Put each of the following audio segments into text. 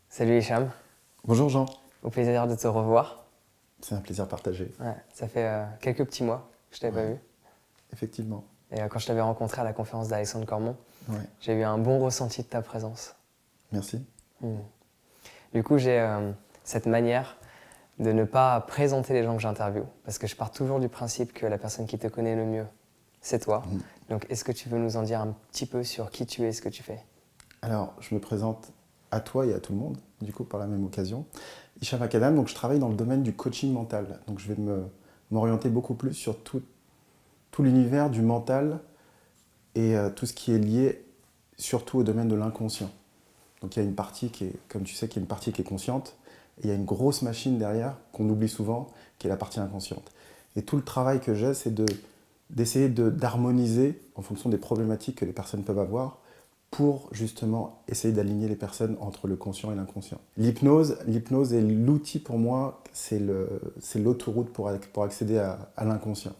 Salut Hicham, Bonjour Jean, au plaisir de te revoir. c'est un plaisir partagé. Ouais, ça fait quelques petits mois que je t'avais pas Ouais, vu. effectivement. Et quand je t'avais rencontré à la conférence d'Alexandre Cormon, Ouais, j'ai eu un bon ressenti de ta présence. merci. Hmm. Du coup, j'ai cette manière de ne pas présenter les gens que j'interviewe, parce que je pars toujours du principe que la personne qui te connaît le mieux, c'est toi. Mhm. Donc, est-ce que tu veux nous en dire un petit peu sur qui tu es et ce que tu fais? Alors, je me présente à toi et à tout le monde, du coup, par la même occasion. Hicham Akadam, donc je travaille dans le domaine du coaching mental. Donc, je vais m'orienter beaucoup plus sur tout l'univers du mental et tout ce qui est lié surtout au domaine de l'inconscient. Donc, il y a une partie qui est, comme tu sais, qui est une partie qui est consciente, et il y a une grosse machine derrière qu'on oublie souvent, qui est la partie inconsciente. Et tout le travail que j'ai, c'est d'essayer d'harmoniser en fonction des problématiques que les personnes peuvent avoir pour justement essayer d'aligner les personnes entre le conscient et l'inconscient. L'hypnose est l'outil pour moi, c'est l'autoroute pour accéder à l'inconscient.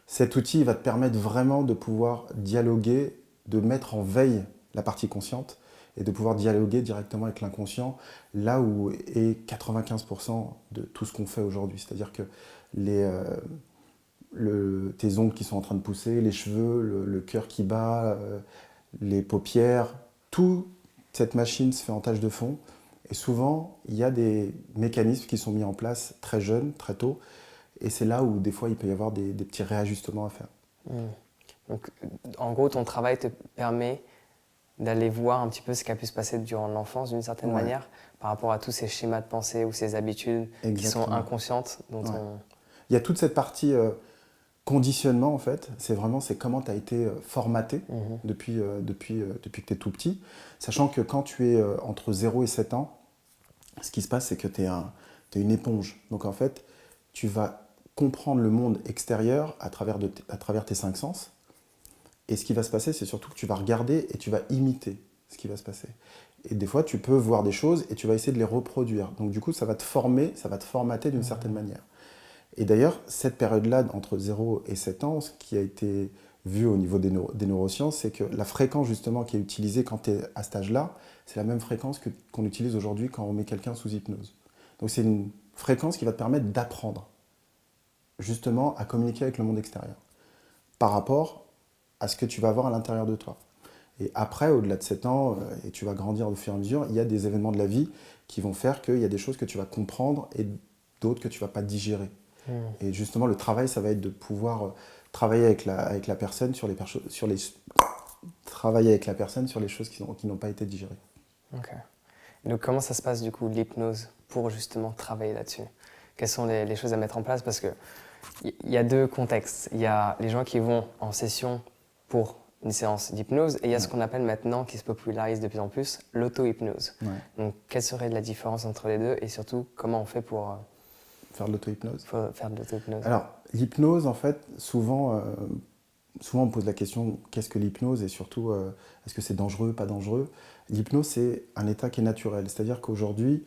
Cet outil va te permettre vraiment de pouvoir dialoguer, de mettre en veille la partie consciente et de pouvoir dialoguer directement avec l'inconscient, là où est 95% de tout ce qu'on fait aujourd'hui. C'est-à-dire que tes ongles qui sont en train de pousser, les cheveux, le cœur qui bat, les paupières, toute cette machine se fait en tâche de fond. Et souvent, il y a des mécanismes qui sont mis en place très jeunes, très tôt. Et c'est là où des fois, il peut y avoir des petits réajustements à faire. Hmm. Donc, en gros, ton travail te permet d'aller voir un petit peu ce qui a pu se passer durant l'enfance d'une certaine Ouais, manière par rapport à tous ces schémas de pensée ou ces habitudes qui sont exactement. inconscientes dont Ouais. on... Il y a toute cette partie conditionnement, en fait. C'est comment tu as été formaté Mhm. depuis que tu es tout petit. Sachant que quand tu es entre 0 et 7 ans, ce qui se passe, c'est que tu es une éponge. Donc en fait, tu vas comprendre le monde extérieur à travers tes cinq sens. Et ce qui va se passer, c'est surtout que tu vas regarder et tu vas imiter ce qui va se passer. Et des fois, tu peux voir des choses et tu vas essayer de les reproduire. Donc du coup, ça va te former, ça va te formater d'une certaine manière. Et d'ailleurs, cette période-là, entre 0 et 7 ans, ce qui a été vu au niveau des neurosciences, c'est que la fréquence justement qui est utilisée quand tu es à cet âge-là, c'est la même fréquence qu'on utilise aujourd'hui quand on met quelqu'un sous hypnose. Donc c'est une fréquence qui va te permettre d'apprendre justement à communiquer avec le monde extérieur par rapport à ce que tu vas avoir à l'intérieur de toi. Et après, au-delà de 7 ans, et tu vas grandir au fur et à mesure, il y a des événements de la vie qui vont faire qu'il y a des choses que tu vas comprendre et d'autres que tu ne vas pas digérer. Mhm. Et justement, le travail, ça va être de pouvoir travailler avec la personne travailler avec la personne sur les choses qui n'ont pas été digérées. Ok. Donc comment ça se passe du coup l'hypnose pour justement travailler là-dessus? Quelles sont les choses à mettre en place? Parce que il y a deux contextes. Il y a les gens qui vont en session pour une séance d'hypnose et il y a ce Ouais, qu'on appelle maintenant, qui se popularise de plus en plus, l'auto-hypnose. ouais. Donc quelle serait la différence entre les deux et surtout comment on fait pour Faire de l'auto-hypnose. faire de l'auto-hypnose? Alors, l'hypnose, en fait, souvent on me pose la question, qu'est-ce que l'hypnose et surtout, est-ce que c'est dangereux, pas dangereux? L'hypnose, c'est un état qui est naturel. C'est-à-dire qu'aujourd'hui,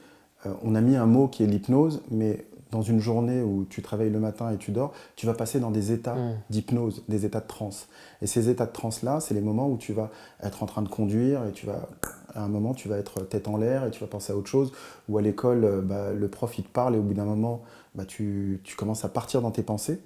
on a mis un mot qui est l'hypnose, mais dans une journée où tu travailles le matin et tu dors, tu vas passer dans des états Hmm. d'hypnose, des états de transe. Et ces états de transe-là, c'est les moments où tu vas être en train de conduire et à un moment, tu vas être tête en l'air et tu vas penser à autre chose. Ou à l'école, le prof, il te parle et au bout d'un moment, tu commences à partir dans tes pensées.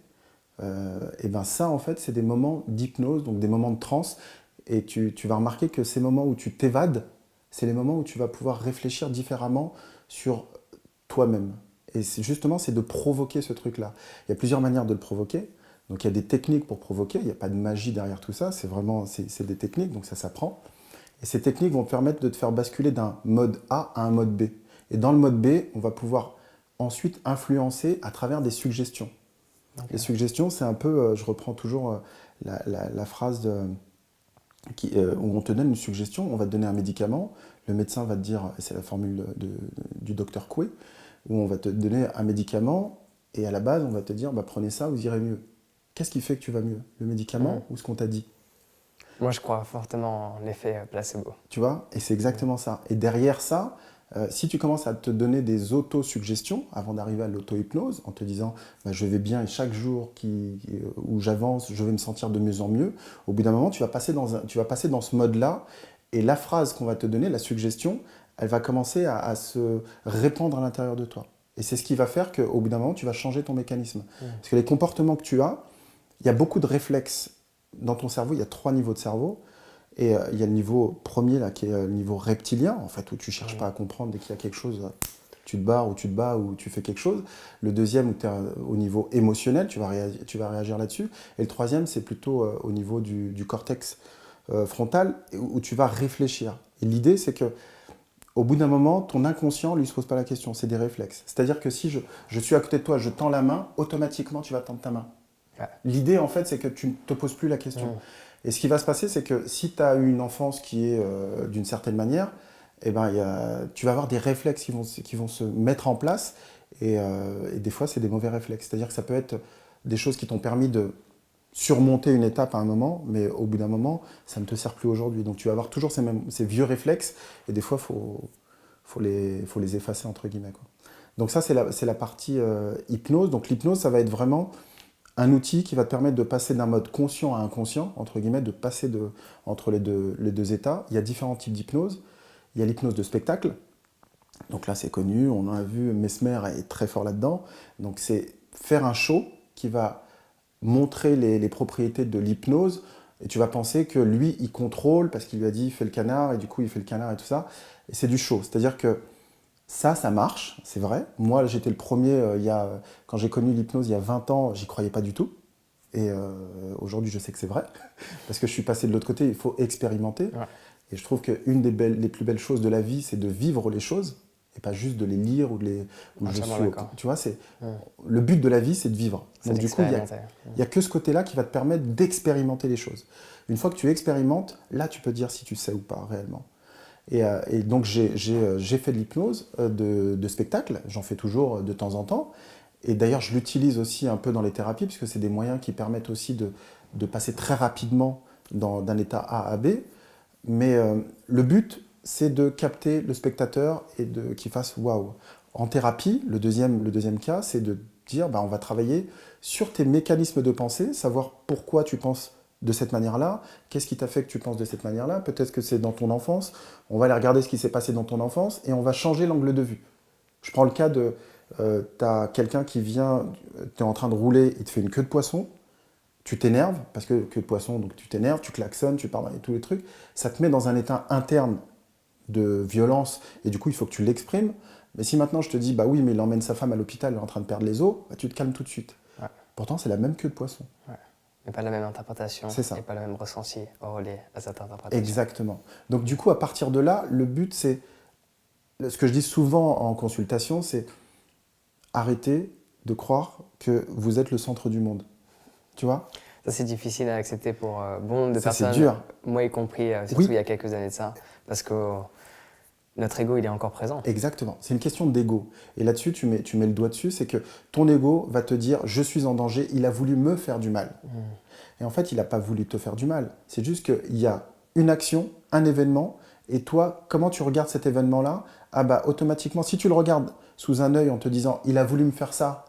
Et ben ça, en fait, c'est des moments d'hypnose, donc des moments de transe. Et tu vas remarquer que ces moments où tu t'évades, c'est les moments où tu vas pouvoir réfléchir différemment sur toi-même. Et justement, c'est de provoquer ce truc-là. Il y a plusieurs manières de le provoquer. Donc il y a des techniques pour provoquer, il n'y a pas de magie derrière tout ça, c'est des techniques, donc ça s'apprend. Et ces techniques vont te permettre de te faire basculer d'un mode A à un mode B. Et dans le mode B, on va pouvoir ensuite influencer à travers des suggestions. Les Ok. suggestions, c'est un peu, je reprends toujours la phrase où on te donne une suggestion, on va te donner un médicament, le médecin va te dire, et c'est la formule du docteur Coué, où on va te donner un médicament, et à la base, on va te dire, bah, prenez ça, vous irez mieux. Qu'est-ce qui fait que tu vas mieux? Le Hmm. médicament ou ce qu'on t'a dit? Moi, je crois fortement en l'effet placebo. Tu vois? Et c'est Hmm. exactement ça. Et derrière ça, si tu commences à te donner des auto-suggestions avant d'arriver à l'auto-hypnose, en te disant bah, je vais bien et chaque jour où j'avance, je vais me sentir de mieux en mieux, au bout d'un moment, tu vas passer dans ce mode-là et la phrase qu'on va te donner, la suggestion, elle va commencer à se répandre à l'intérieur de toi. Et c'est ce qui va faire qu'au bout d'un moment, tu vas changer ton mécanisme. Parce que les comportements que tu as, il y a beaucoup de réflexes dans ton cerveau. Il y a 3 niveaux de cerveau. Et il y a le niveau premier, là, qui est le niveau reptilien, en fait, où tu ne cherches pas à comprendre dès qu'il y a quelque chose, tu te barres ou tu te bats ou tu fais quelque chose. Le deuxième, où tu es au niveau émotionnel, tu vas réagir là-dessus. Et le troisième, c'est plutôt au niveau du cortex frontal, où tu vas réfléchir. Et l'idée, c'est que au bout d'un moment, ton inconscient, lui, ne se pose pas la question, c'est des réflexes. C'est-à-dire que si je suis à côté de toi, je tends la main, automatiquement, tu vas tendre ta main. Ouais. L'idée, en fait, c'est que tu ne te poses plus la question. Et ce qui va se passer, c'est que si tu as eu une enfance qui est d'une certaine manière, eh ben, tu vas avoir des réflexes qui vont se mettre en place. Et des fois, c'est des mauvais réflexes. C'est-à-dire que ça peut être des choses qui t'ont permis de surmonter une étape à un moment, mais au bout d'un moment, ça ne te sert plus aujourd'hui. Donc tu vas avoir toujours ces vieux réflexes, et des fois, faut les effacer, entre guillemets, quoi. Donc ça, c'est la partie hypnose. Donc l'hypnose, ça va être vraiment un outil qui va te permettre de passer d'un mode conscient à inconscient, entre guillemets, de passer entre les deux états. Il y a différents types d'hypnose. Il y a l'hypnose de spectacle. Donc là, c'est connu, on a vu, Mesmer est très fort là-dedans. Donc c'est faire un show qui va montrer les propriétés de l'hypnose, et tu vas penser que lui, il contrôle, parce qu'il lui a dit, fais le canard, et du coup, il fait le canard et tout ça. Et c'est du show. C'est-à-dire que ça marche, c'est vrai. Moi, j'étais le premier, quand j'ai connu l'hypnose il y a 20 ans, j'y croyais pas du tout. Et aujourd'hui, je sais que c'est vrai, parce que je suis passé de l'autre côté, il faut expérimenter. Ouais. Et je trouve qu'une des plus belles choses de la vie, c'est de vivre les choses, et pas juste de les lire ou je suis. Tu vois, le but de la vie, c'est de vivre. Donc du coup, il n'y a que ce côté-là qui va te permettre d'expérimenter les choses. Une fois que tu expérimentes, là, tu peux dire si tu sais ou pas réellement. Et donc j'ai fait de l'hypnose de spectacle, j'en fais toujours de temps en temps. Et d'ailleurs, je l'utilise aussi un peu dans les thérapies, puisque c'est des moyens qui permettent aussi de passer très rapidement d'un état A à B. Mais le but, c'est de capter le spectateur et qu'il fasse waouh. En thérapie, le deuxième cas, c'est de dire on va travailler sur tes mécanismes de pensée, savoir pourquoi tu penses de cette manière-là, qu'est-ce qui t'a fait que tu penses de cette manière-là, peut-être que c'est dans ton enfance, on va aller regarder ce qui s'est passé dans ton enfance et on va changer l'angle de vue. Je prends le cas de, tu as quelqu'un qui vient, tu es en train de rouler, il te fait une queue de poisson, tu t'énerves, parce que queue de poisson, donc tu t'énerves, tu klaxonnes, tu parles et tous les trucs, ça te met dans un état interne de violence, et du coup il faut que tu l'exprimes. Mais si maintenant je te dis, bah oui, mais il emmène sa femme à l'hôpital, elle est en train de perdre les os, bah, tu te calmes tout de suite. Ouais. Pourtant c'est la même queue de poisson. Ouais. Mais pas la même interprétation, c'est ça. Et pas le même ressenti au relais à cette interprétation. Exactement. Donc du coup, à partir de là, le but c'est, ce que je dis souvent en consultation, c'est arrêter de croire que vous êtes le centre du monde. Tu vois ? Ça, c'est difficile à accepter pour bon de personnes, c'est dur. Moi y compris, surtout il y a quelques années de ça, parce que notre ego, il est encore présent. Exactement, c'est une question d'ego. Et là-dessus, tu mets le doigt dessus, c'est que ton ego va te dire « je suis en danger, il a voulu me faire du mal ». Et en fait, il n'a pas voulu te faire du mal. C'est juste qu'il y a une action, un événement, et toi, comment tu regardes cet événement-là ? Ah bah automatiquement, si tu le regardes sous un œil en te disant « il a voulu me faire ça »,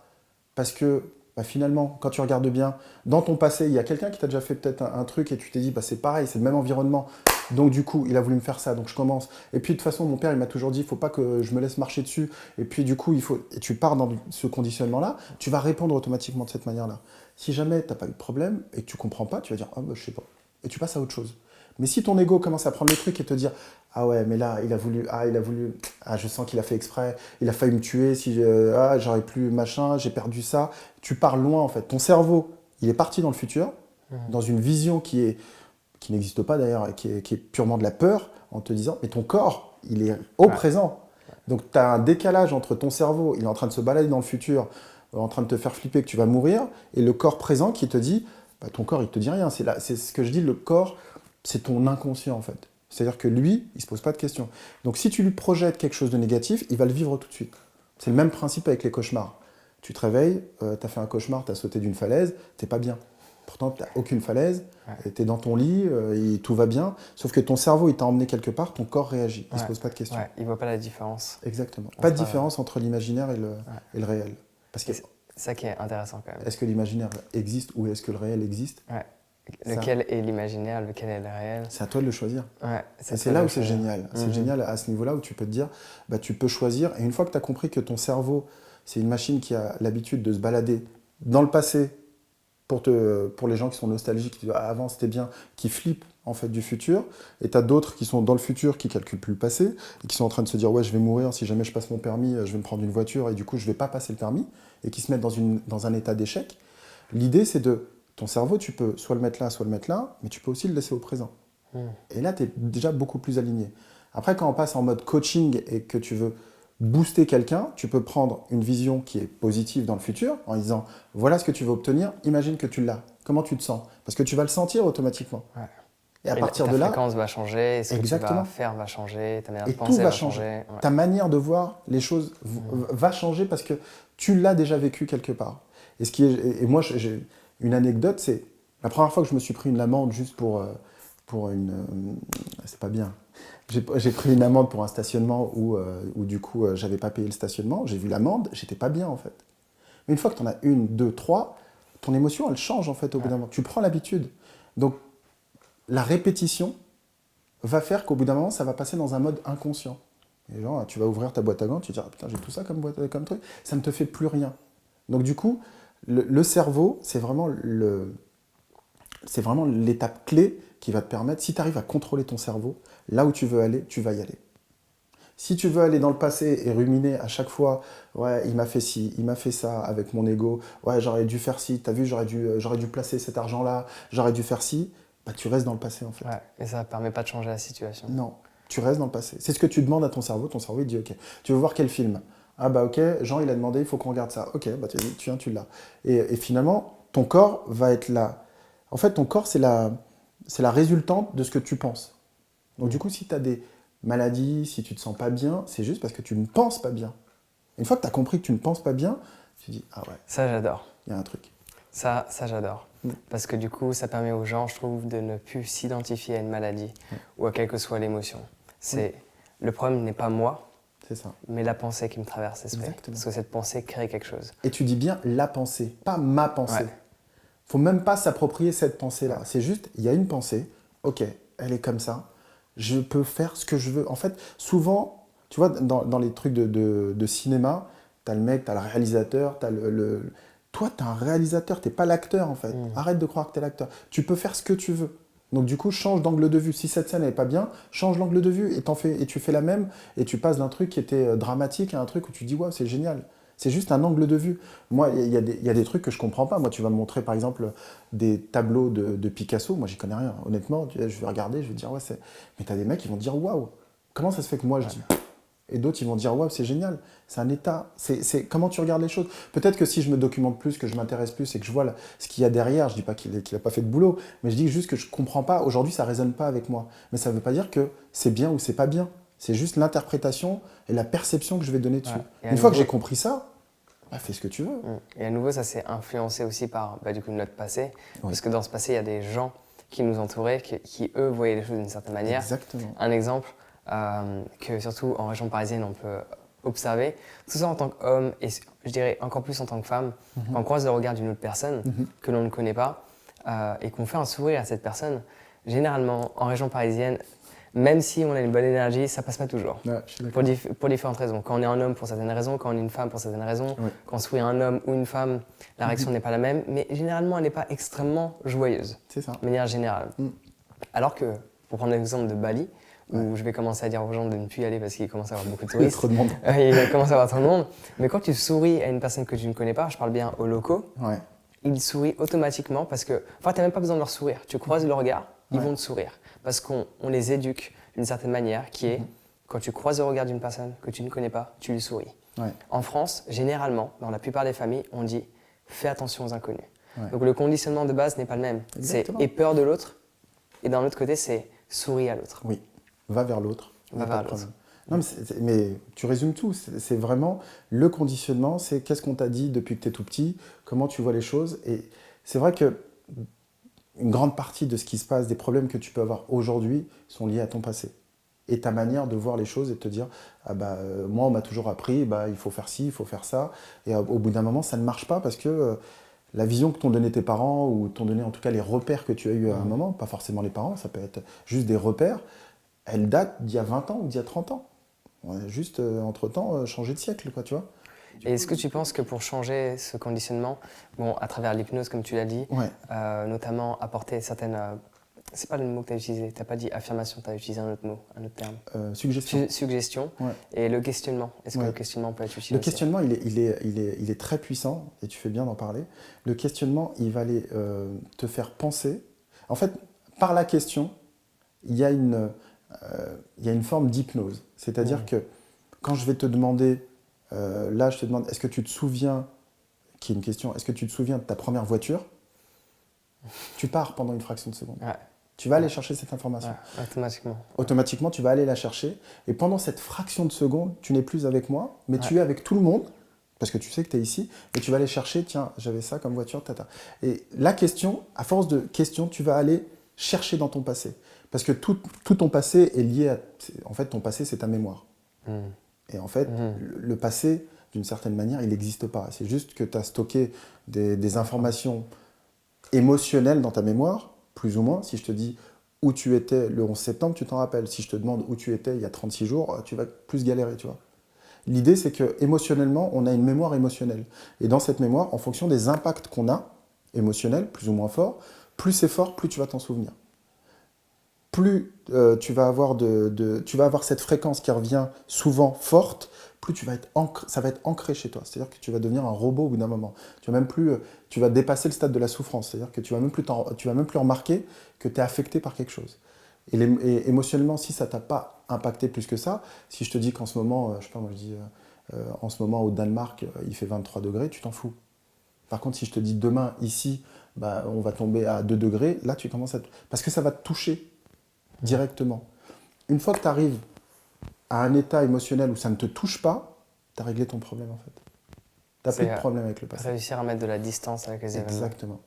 parce que bah, finalement, quand tu regardes bien, dans ton passé, il y a quelqu'un qui t'a déjà fait peut-être un truc et tu t'es dit bah, c'est pareil, c'est le même environnement. Donc du coup, il a voulu me faire ça, donc je commence. Et puis de toute façon, mon père, il m'a toujours dit, il ne faut pas que je me laisse marcher dessus. Et puis du coup, et tu pars dans ce conditionnement-là, tu vas répondre automatiquement de cette manière-là. Si jamais tu n'as pas eu de problème et que tu ne comprends pas, tu vas dire, ah bah, je sais pas. Et tu passes à autre chose. Mais si ton ego commence à prendre le truc et te dire, ah ouais, mais là, il a voulu, je sens qu'il a fait exprès, il a failli me tuer, j'aurais plus machin, j'ai perdu ça. Tu pars loin en fait. Ton cerveau, il est parti dans le futur, dans une vision qui n'existe pas d'ailleurs, qui est purement de la peur, en te disant, mais ton corps, il est au présent. Donc tu as un décalage entre ton cerveau, il est en train de se balader dans le futur, en train de te faire flipper que tu vas mourir, et le corps présent qui te dit, bah, ton corps, il te dit rien. C'est ce que je dis, le corps, c'est ton inconscient en fait. C'est-à-dire que lui, il ne se pose pas de questions. Donc si tu lui projettes quelque chose de négatif, il va le vivre tout de suite. C'est le même principe avec les cauchemars. Tu te réveilles, tu as fait un cauchemar, tu as sauté d'une falaise, tu n'es pas bien. Pourtant, tu n'as aucune falaise, tu es dans ton lit, et tout va bien. Sauf que ton cerveau, il t'a emmené quelque part, ton corps réagit. Il ne se pose pas de questions. Il ne voit pas la différence. Exactement. Pas de différence entre l'imaginaire et le réel. Parce que c'est ça qui est intéressant quand même. Est-ce que l'imaginaire existe ou est-ce que le réel existe ? Lequel est l'imaginaire, lequel est le réel? C'est à toi de le choisir. Ouais, Et c'est là où c'est génial. C'est génial à ce niveau-là où tu peux te dire, bah, tu peux choisir. Et une fois que tu as compris que ton cerveau, c'est une machine qui a l'habitude de se balader dans le passé, pour les gens qui sont nostalgiques, qui disent ah, avant c'était bien, qui flippent en fait du futur, et tu as d'autres qui sont dans le futur, qui calculent plus le passé, et qui sont en train de se dire ouais je vais mourir, si jamais je passe mon permis, je vais me prendre une voiture, et du coup je vais pas passer le permis, et qui se mettent dans un état d'échec. L'idée c'est ton cerveau, tu peux soit le mettre là, mais tu peux aussi le laisser au présent. Et là tu es déjà beaucoup plus aligné. Après quand on passe en mode coaching, et que tu veux booster quelqu'un, tu peux prendre une vision qui est positive dans le futur en disant voilà ce que tu veux obtenir, imagine que tu l'as. Comment tu te sens? Parce que tu vas le sentir automatiquement. Ouais. Et à partir de là, ta fréquence va changer, ce que tu exactement. vas faire va changer, ta manière de Et tout penser va va changer. changer. Ouais. Ta manière de voir les choses va changer parce que tu l'as déjà vécu quelque part. Et moi, j'ai une anecdote, c'est la première fois que je me suis pris une amende juste pour une... c'est pas bien. J'ai pris une amende pour un stationnement où du coup, j'avais pas payé le stationnement. J'ai vu l'amende, j'étais pas bien en fait. Mais une fois que tu en as une, deux, trois, ton émotion, elle change en fait au bout d'un moment. Tu prends l'habitude. Donc, la répétition va faire qu'au bout d'un moment, ça va passer dans un mode inconscient. Et genre, tu vas ouvrir ta boîte à gants, tu te dis ah, putain, j'ai tout ça comme truc. Ça ne te fait plus rien. Donc du coup, le cerveau, c'est vraiment l'étape clé qui va te permettre, si tu arrives à contrôler ton cerveau, là où tu veux aller, tu vas y aller. Si tu veux aller dans le passé et ruminer à chaque fois, ouais, il m'a fait ci, il m'a fait ça avec mon ego, ouais, j'aurais dû faire ci, t'as vu, j'aurais dû placer cet argent-là, j'aurais dû faire ci, bah tu restes dans le passé en fait. Ouais, et ça ne permet pas de changer la situation. Non, tu restes dans le passé. C'est ce que tu demandes à ton cerveau il dit ok, tu veux voir quel film? Ah bah ok, Jean il a demandé, il faut qu'on regarde ça. Ok, bah tu viens, tu l'as. Et finalement, ton corps va être là. En fait, ton corps, c'est la résultante de ce que tu penses. Donc du coup, si tu as des maladies, si tu te sens pas bien, c'est juste parce que tu ne penses pas bien. Une fois que tu as compris que tu ne penses pas bien, tu dis ah ouais, Ça, j'adore. il y a un truc. Ça j'adore. Parce que du coup, ça permet aux gens, je trouve, de ne plus s'identifier à une maladie ou à quelle que soit l'émotion. Le problème n'est pas moi, c'est ça. Mais la pensée qui me traverse l'esprit. Exactement. Parce que cette pensée crée quelque chose. Et tu dis bien la pensée, pas ma pensée. Ouais. Faut même pas s'approprier cette pensée-là. C'est juste, il y a une pensée, ok, elle est comme ça, je peux faire ce que je veux. En fait, souvent, tu vois, dans les trucs de cinéma, t'as le mec, t'as le réalisateur, t'as Toi, t'es un réalisateur, t'es pas l'acteur en fait. Arrête de croire que t'es l'acteur. Tu peux faire ce que tu veux. Donc du coup, change d'angle de vue. Si cette scène n'est pas bien, change l'angle de vue et tu fais la même et tu passes d'un truc qui était dramatique à un truc où tu dis waouh, c'est génial. C'est juste un angle de vue. Moi, il y a des trucs que je comprends pas. Moi, tu vas me montrer par exemple des tableaux de Picasso. Moi, j'y connais rien. Honnêtement, je vais regarder, je vais dire ouais, c'est. Mais t'as des mecs qui vont dire waouh. Comment ça se fait que moi je dis. Et d'autres, ils vont dire waouh, c'est génial. C'est un état. C'est comment tu regardes les choses. Peut-être que si je me documente plus, que je m'intéresse plus et que je vois ce qu'il y a derrière, je dis pas qu'il a pas fait de boulot, mais je dis juste que je comprends pas. Aujourd'hui, ça résonne pas avec moi. Mais ça veut pas dire que c'est bien ou c'est pas bien. C'est juste l'interprétation et la perception que je vais donner dessus. Ouais. Une fois que j'ai compris ça, bah, fais ce que tu veux. Et à nouveau, ça s'est influencé aussi par du coup, notre passé. Oui. Parce que dans ce passé, il y a des gens qui nous entouraient, qui eux voyaient les choses d'une certaine manière. Exactement. Un exemple que surtout en région parisienne, on peut observer, tout ça en tant qu'homme et je dirais encore plus en tant que femme, quand on croise le regard d'une autre personne que l'on ne connaît pas et qu'on fait un sourire à cette personne, généralement en région parisienne, même si on a une bonne énergie, ça passe pas toujours. Ouais, pour différentes raisons. Quand on est un homme, pour certaines raisons. Quand on est une femme, pour certaines raisons. Ouais. Quand on sourit à un homme ou une femme, la réaction n'est pas la même. Mais généralement, elle n'est pas extrêmement joyeuse. C'est ça. De manière générale. Alors que, pour prendre l'exemple de Bali, où je vais commencer à dire aux gens de ne plus y aller parce qu'il commence à y avoir beaucoup de touristes. Il y a trop de monde. Il commence à y avoir trop de monde. Mais quand tu souris à une personne que tu ne connais pas, je parle bien aux locaux, ils sourient automatiquement parce que... Enfin, tu n'as même pas besoin de leur sourire. Tu croises le regard, ils vont te sourire. Parce qu'on les éduque d'une certaine manière qui est, quand tu croises le regard d'une personne que tu ne connais pas, tu lui souris. En France, généralement, dans la plupart des familles, on dit « fais attention aux inconnus ». Donc le conditionnement de base n'est pas le même. C'est « aie peur de l'autre » et d'un autre côté, c'est « souris à l'autre ». Oui, va vers l'autre. Va vers l'autre. Non, mais tu résumes tout. C'est vraiment le conditionnement, c'est qu'est-ce qu'on t'a dit depuis que tu es tout petit, comment tu vois les choses. Et c'est vrai que une grande partie de ce qui se passe, des problèmes que tu peux avoir aujourd'hui, sont liés à ton passé. Et ta manière de voir les choses et de te dire ah bah, moi, on m'a toujours appris, bah, il faut faire ci, il faut faire ça. Et au bout d'un moment, ça ne marche pas parce que la vision que t'ont donné tes parents, ou t'ont donné en tout cas les repères que tu as eu à un moment, pas forcément les parents, ça peut être juste des repères, elle date d'il y a 20 ans ou d'il y a 30 ans. On a juste, entre-temps, changé de siècle, quoi, tu vois. Et est-ce que tu penses que pour changer ce conditionnement, bon, à travers l'hypnose, comme tu l'as dit, Ouais. notamment apporter certaines... c'est pas le mot que tu as utilisé, tu n'as pas dit affirmation, tu as utilisé un autre mot, un autre terme. Suggestion. Suggestion. Ouais. Et le questionnement, est-ce que Ouais. le questionnement peut être utile Le aussi? questionnement, il est très puissant, et tu fais bien d'en parler. Le questionnement, il va aller te faire penser. En fait, par la question, il y a une forme d'hypnose. C'est-à-dire que quand je vais te demander, là je te demande, est-ce que tu te souviens, qui est une question, est-ce que tu te souviens de ta première voiture? Tu pars pendant une fraction de seconde. Ouais. Tu vas aller chercher cette information. Ouais, automatiquement. Automatiquement, tu vas aller la chercher. Et pendant cette fraction de seconde, tu n'es plus avec moi, mais tu Ouais. es avec tout le monde, parce que tu sais que tu es ici, et tu vas aller chercher, tiens, j'avais ça comme voiture, tata. Et la question, à force de questions, tu vas aller chercher dans ton passé. Parce que tout ton passé est lié à... En fait, ton passé, c'est ta mémoire. Et en fait, le passé, d'une certaine manière, il n'existe pas. C'est juste que tu as stocké des informations émotionnelles dans ta mémoire, plus ou moins. Si je te dis où tu étais le 11 septembre, tu t'en rappelles. Si je te demande où tu étais il y a 36 jours, tu vas plus galérer, tu vois. L'idée, c'est que émotionnellement, on a une mémoire émotionnelle. Et dans cette mémoire, en fonction des impacts qu'on a, émotionnels, plus ou moins forts, plus c'est fort, plus tu vas t'en souvenir. Plus tu vas avoir cette fréquence qui revient souvent forte, plus ça va être ancré chez toi. C'est-à-dire que tu vas devenir un robot au bout d'un moment. Tu vas dépasser le stade de la souffrance. C'est-à-dire que tu vas même plus remarquer que tu es affecté par quelque chose. Et émotionnellement, si ça ne t'a pas impacté plus que ça, si je te dis qu'en ce moment, je sais pas, moi je dis, en ce moment au Danemark, il fait 23 degrés, tu t'en fous. Par contre, si je te dis demain, ici, on va tomber à 2 degrés, là tu commences à... Parce que ça va te toucher directement. Une fois que tu arrives à un état émotionnel où ça ne te touche pas, tu as réglé ton problème en fait. Tu n'as plus de problème avec le passé. Réussir à mettre de la distance avec les événements. Exactement.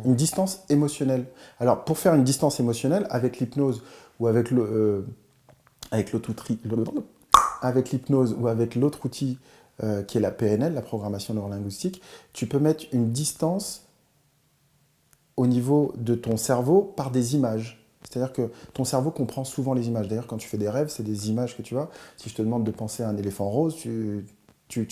Une distance émotionnelle. Alors, pour faire une distance émotionnelle, avec l'hypnose ou avec l'hypnose ou avec l'autre outil qui est la PNL, la programmation neurolinguistique, tu peux mettre une distance au niveau de ton cerveau par des images. C'est-à-dire que ton cerveau comprend souvent les images. D'ailleurs, quand tu fais des rêves, c'est des images que tu vois. Si je te demande de penser à un éléphant rose, tu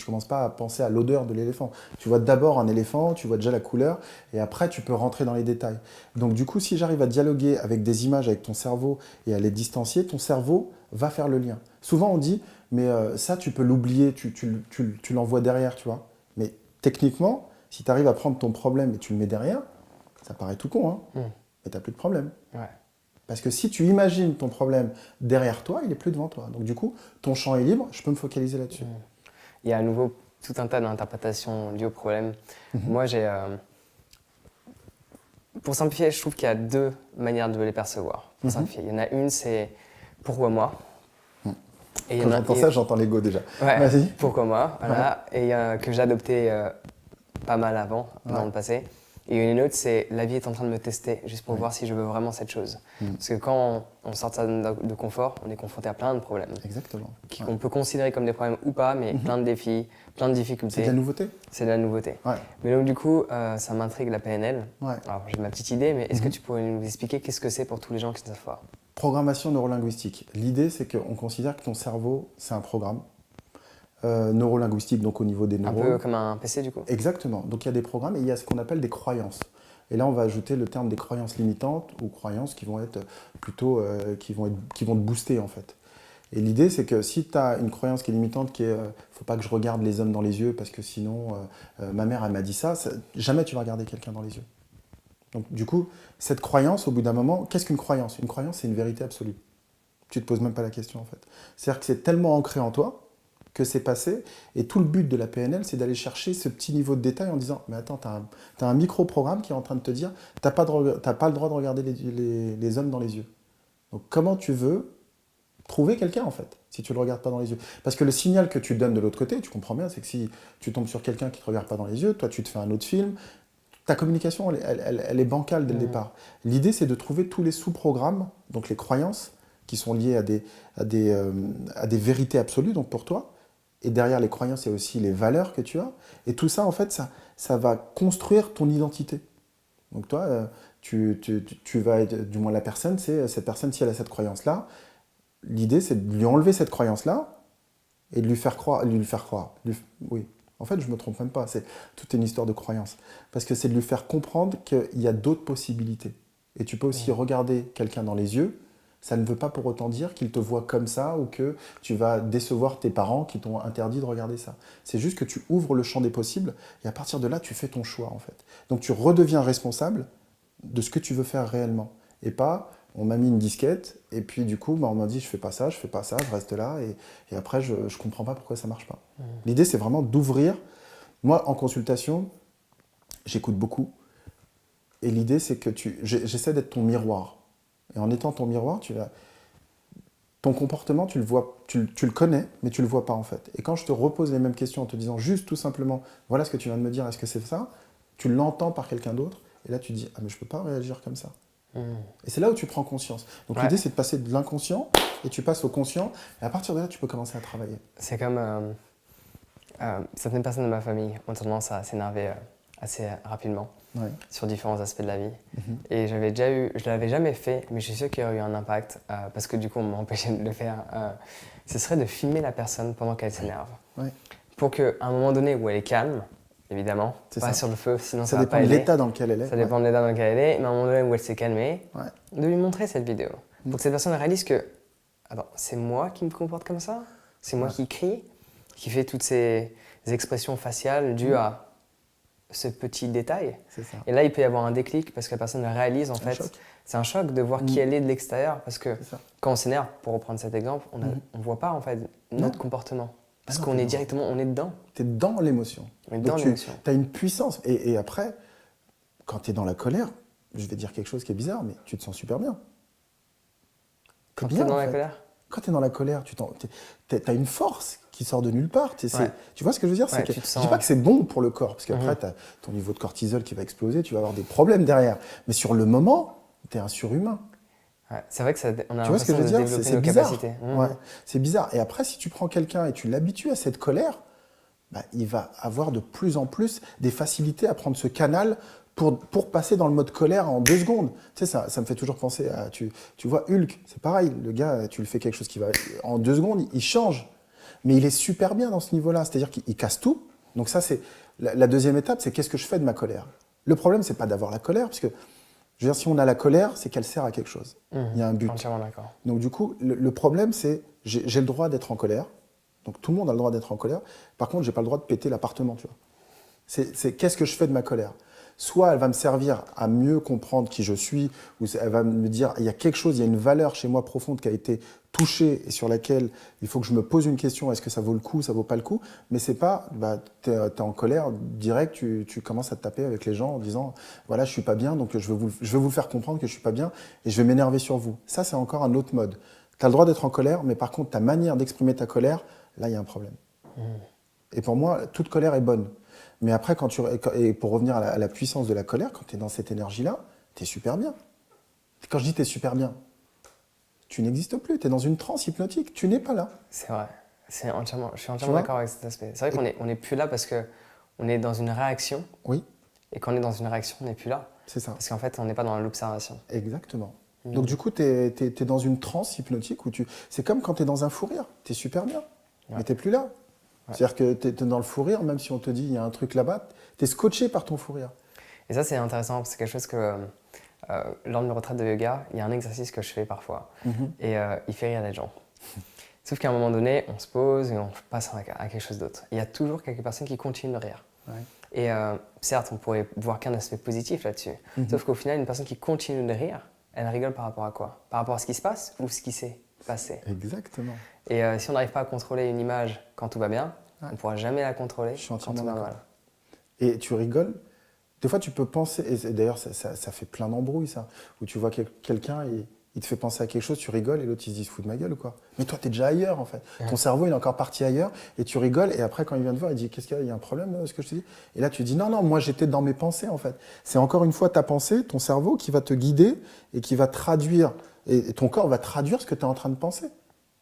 commences pas à penser à l'odeur de l'éléphant. Tu vois d'abord un éléphant, tu vois déjà la couleur, et après tu peux rentrer dans les détails. Donc du coup, si j'arrive à dialoguer avec des images avec ton cerveau et à les distancier, ton cerveau va faire le lien. Souvent on dit, mais ça tu peux l'oublier, tu l'envoies derrière, tu vois. Mais techniquement, si tu arrives à prendre ton problème et tu le mets derrière, ça paraît tout con, hein, mais tu n'as plus de problème. Ouais. Parce que si tu imagines ton problème derrière toi, il n'est plus devant toi. Donc du coup, ton champ est libre, je peux me focaliser là-dessus. Il y a à nouveau tout un tas d'interprétations liées au problème. Moi, pour simplifier, je trouve qu'il y a deux manières de les percevoir. Pour simplifier. Il y en a une, c'est pourquoi moi. Et quand j'entends ça, j'entends l'ego déjà. Ouais, vas-y. Pourquoi moi, voilà. Et que j'ai adopté pas mal avant, dans le passé. Et une autre, c'est la vie est en train de me tester, juste pour voir si je veux vraiment cette chose. Parce que quand on sort de sa zone de confort, on est confronté à plein de problèmes. Exactement. Qu'on peut considérer comme des problèmes ou pas, mais plein de défis, plein de difficultés. C'est de la nouveauté. C'est de la nouveauté. Ouais. Mais donc du coup, ça m'intrigue la PNL. Ouais. Alors j'ai ma petite idée, mais est-ce que tu pourrais nous expliquer qu'est-ce que c'est pour tous les gens qui ne savent pas? Programmation neurolinguistique. L'idée, c'est qu'on considère que ton cerveau, c'est un programme neurolinguistique, donc au niveau des neurones. Un peu comme un PC du coup? Exactement. Donc il y a des programmes et il y a ce qu'on appelle des croyances. Et là, on va ajouter le terme des croyances limitantes ou croyances qui vont être plutôt qui vont te booster en fait. Et l'idée, c'est que si tu as une croyance qui est limitante, qui est faut pas que je regarde les hommes dans les yeux parce que sinon ma mère elle m'a dit ça, jamais tu vas regarder quelqu'un dans les yeux. Donc du coup, cette croyance, au bout d'un moment, qu'est-ce qu'une croyance? Une croyance, c'est une vérité absolue. Tu te poses même pas la question en fait. C'est-à-dire que c'est tellement ancré en toi que c'est passé, et tout le but de la PNL, c'est d'aller chercher ce petit niveau de détail en disant « Mais attends, tu as un micro-programme qui est en train de te dire « T'as pas le droit de regarder les hommes dans les yeux. » Donc comment tu veux trouver quelqu'un en fait, si tu ne le regardes pas dans les yeux? Parce que le signal que tu donnes de l'autre côté, tu comprends bien, c'est que si tu tombes sur quelqu'un qui ne te regarde pas dans les yeux, toi tu te fais un autre film, ta communication elle est bancale dès le départ. L'idée, c'est de trouver tous les sous-programmes, donc les croyances, qui sont liées à des vérités absolues, donc pour toi, Et derrière les croyances, il y a aussi les valeurs que tu as. Et tout ça, en fait, ça va construire ton identité. Donc toi, tu vas être, du moins la personne, c'est cette personne, si elle a cette croyance-là, l'idée, c'est de lui enlever cette croyance-là et de lui faire croire. Oui, en fait, je ne me trompe même pas. C'est toute une histoire de croyance. Parce que c'est de lui faire comprendre qu'il y a d'autres possibilités. Et tu peux aussi regarder quelqu'un dans les yeux. Ça ne veut pas pour autant dire qu'il te voit comme ça ou que tu vas décevoir tes parents qui t'ont interdit de regarder ça. C'est juste que tu ouvres le champ des possibles et à partir de là, tu fais ton choix en fait. Donc tu redeviens responsable de ce que tu veux faire réellement. Et pas, on m'a mis une disquette et puis du coup, on m'a dit je fais pas ça, je reste là et après je comprends pas pourquoi ça marche pas. L'idée c'est vraiment d'ouvrir. Moi en consultation, j'écoute beaucoup et l'idée c'est que j'essaie d'être ton miroir. Et en étant ton miroir, ton comportement, tu le vois, tu le connais, mais tu le vois pas en fait. Et quand je te repose les mêmes questions en te disant juste tout simplement, voilà ce que tu viens de me dire, est-ce que c'est ça? Tu l'entends par quelqu'un d'autre, et là tu dis, ah mais je peux pas réagir comme ça. Et c'est là où tu prends conscience. Donc l'idée c'est de passer de l'inconscient, et tu passes au conscient, et à partir de là tu peux commencer à travailler. C'est comme certaines personnes de ma famille ont tendance à s'énerver assez rapidement sur différents aspects de la vie. Et je l'avais jamais fait, mais je suis sûr qu'il y aurait eu un impact, parce que du coup on m'a empêché de le faire. Ce serait de filmer la personne pendant qu'elle s'énerve. Pour qu'à un moment donné où elle est calme, évidemment, pas sur le feu, sinon ça va pas aider. Ça dépend de l'état dans lequel elle est. Ça dépend de l'état dans lequel elle est, mais à un moment donné où elle s'est calmée, de lui montrer cette vidéo. Pour que cette personne réalise que, attends, c'est moi qui me comporte comme ça? C'est moi qui crie, qui fait toutes ces expressions faciales dues à ce petit détail. C'est ça. Et là, il peut y avoir un déclic parce que la personne réalise, en fait, c'est un choc de voir qui elle est de l'extérieur. Parce que quand on s'énerve, pour reprendre cet exemple, on ne voit pas en fait notre comportement. Parce qu'on est directement, on est dedans. Tu es dans l'émotion. Tu as une puissance. Et après, quand tu es dans la colère, je vais dire quelque chose qui est bizarre, mais tu te sens super bien. Quand tu es dans la colère? Quand tu es dans la colère, tu as une force qui sort de nulle part. Tu vois ce que je veux dire? Je ne dis pas que c'est bon pour le corps, parce qu'après, tu as ton niveau de cortisol qui va exploser, tu vas avoir des problèmes derrière. Mais sur le moment, tu es un surhumain. C'est vrai que on a tu vois ce que je veux dire? C'est bizarre. Capacités. C'est bizarre. Et après, si tu prends quelqu'un et tu l'habitues à cette colère, il va avoir de plus en plus des facilités à prendre ce canal pour passer dans le mode colère en 2 secondes. Tu sais, ça me fait toujours penser à... Tu vois, Hulk, c'est pareil. Le gars, tu lui fais quelque chose qui va... En 2 secondes, il change. Mais il est super bien dans ce niveau-là. C'est-à-dire qu'il casse tout. Donc ça, c'est... La deuxième étape, c'est qu'est-ce que je fais de ma colère? Le problème, c'est pas d'avoir la colère, parce que, je veux dire, si on a la colère, c'est qu'elle sert à quelque chose. Il y a un but. Entièrement d'accord. Donc du coup, le problème, c'est j'ai le droit d'être en colère. Donc tout le monde a le droit d'être en colère. Par contre, j'ai pas le droit de péter l'appartement, tu vois. C'est qu'est-ce que je fais de ma colère? Soit elle va me servir à mieux comprendre qui je suis, ou elle va me dire il y a quelque chose, il y a une valeur chez moi profonde qui a été touchée et sur laquelle il faut que je me pose une question, est-ce que ça vaut le coup, ça vaut pas le coup? Mais c'est pas, t'es en colère, direct, tu commences à te taper avec les gens en disant voilà, je suis pas bien, donc je vais vous faire comprendre que je suis pas bien et je vais m'énerver sur vous. Ça, c'est encore un autre mode. Tu as le droit d'être en colère, mais par contre, ta manière d'exprimer ta colère, là, il y a un problème. Et pour moi, toute colère est bonne. Mais après, et pour revenir à la puissance de la colère, quand tu es dans cette énergie-là, tu es super bien. Quand je dis tu es super bien, tu n'existes plus, tu es dans une transe hypnotique, tu n'es pas là. C'est vrai, je suis entièrement d'accord avec cet aspect. C'est vrai qu'on n'est plus là parce qu'on est dans une réaction. Oui. Et quand on est dans une réaction, on n'est plus là. C'est ça. Parce qu'en fait, on n'est pas dans l'observation. Exactement. Donc du coup, tu es dans une transe hypnotique où c'est comme quand tu es dans un fou rire, tu es super bien, mais tu n'es plus là. C'est-à-dire que tu es dans le fou rire, même si on te dit il y a un truc là-bas, tu es scotché par ton fou rire. Et ça, c'est intéressant, c'est quelque chose que, lors de mes retraites de yoga, il y a un exercice que je fais parfois, et il fait rire les gens. Sauf qu'à un moment donné, on se pose et on passe à quelque chose d'autre. Il y a toujours quelques personnes qui continuent de rire. Et certes, on pourrait voir qu'un aspect positif là-dessus. Sauf qu'au final, une personne qui continue de rire, elle rigole par rapport à quoi? Par rapport à ce qui se passe ou ce qui s'est passé? Exactement. Et si on n'arrive pas à contrôler une image quand tout va bien, on ne pourra jamais la contrôler quand tout va mal. Et tu rigoles. Des fois, tu peux penser, et d'ailleurs, ça fait plein d'embrouilles, ça, où tu vois quelqu'un et il te fait penser à quelque chose, tu rigoles, et l'autre, il se dit, il se fout de ma gueule ou quoi? Mais toi, tu es déjà ailleurs, en fait. Ton cerveau, il est encore parti ailleurs, et tu rigoles, et après, quand il vient te voir, il dit, qu'est-ce qu'il y a? Il y a un problème, ce que je te dis? Et là, tu dis, non, moi, j'étais dans mes pensées, en fait. C'est encore une fois ta pensée, ton cerveau, qui va te guider, et qui va traduire, et ton corps va traduire ce que tu es en train de penser.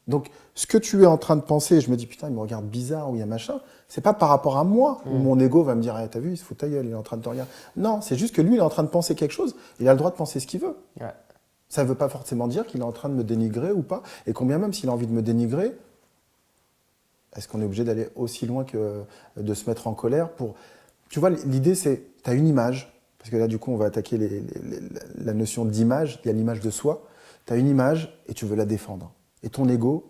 Donc, ce que tu es en train de penser, je me dis, putain, il me regarde bizarre ou il y a machin, c'est pas par rapport à moi, où mon ego va me dire, ah, t'as vu, il se fout ta gueule, il est en train de te regarder. Non, c'est juste que lui, il est en train de penser quelque chose, il a le droit de penser ce qu'il veut. Ouais. Ça ne veut pas forcément dire qu'il est en train de me dénigrer ou pas. Et combien même s'il a envie de me dénigrer, est-ce qu'on est obligé d'aller aussi loin que de se mettre en colère pour... Tu vois, l'idée, c'est, tu as une image, parce que là, du coup, on va attaquer la notion d'image, il y a l'image de soi. Tu as une image et tu veux la défendre. Et ton ego,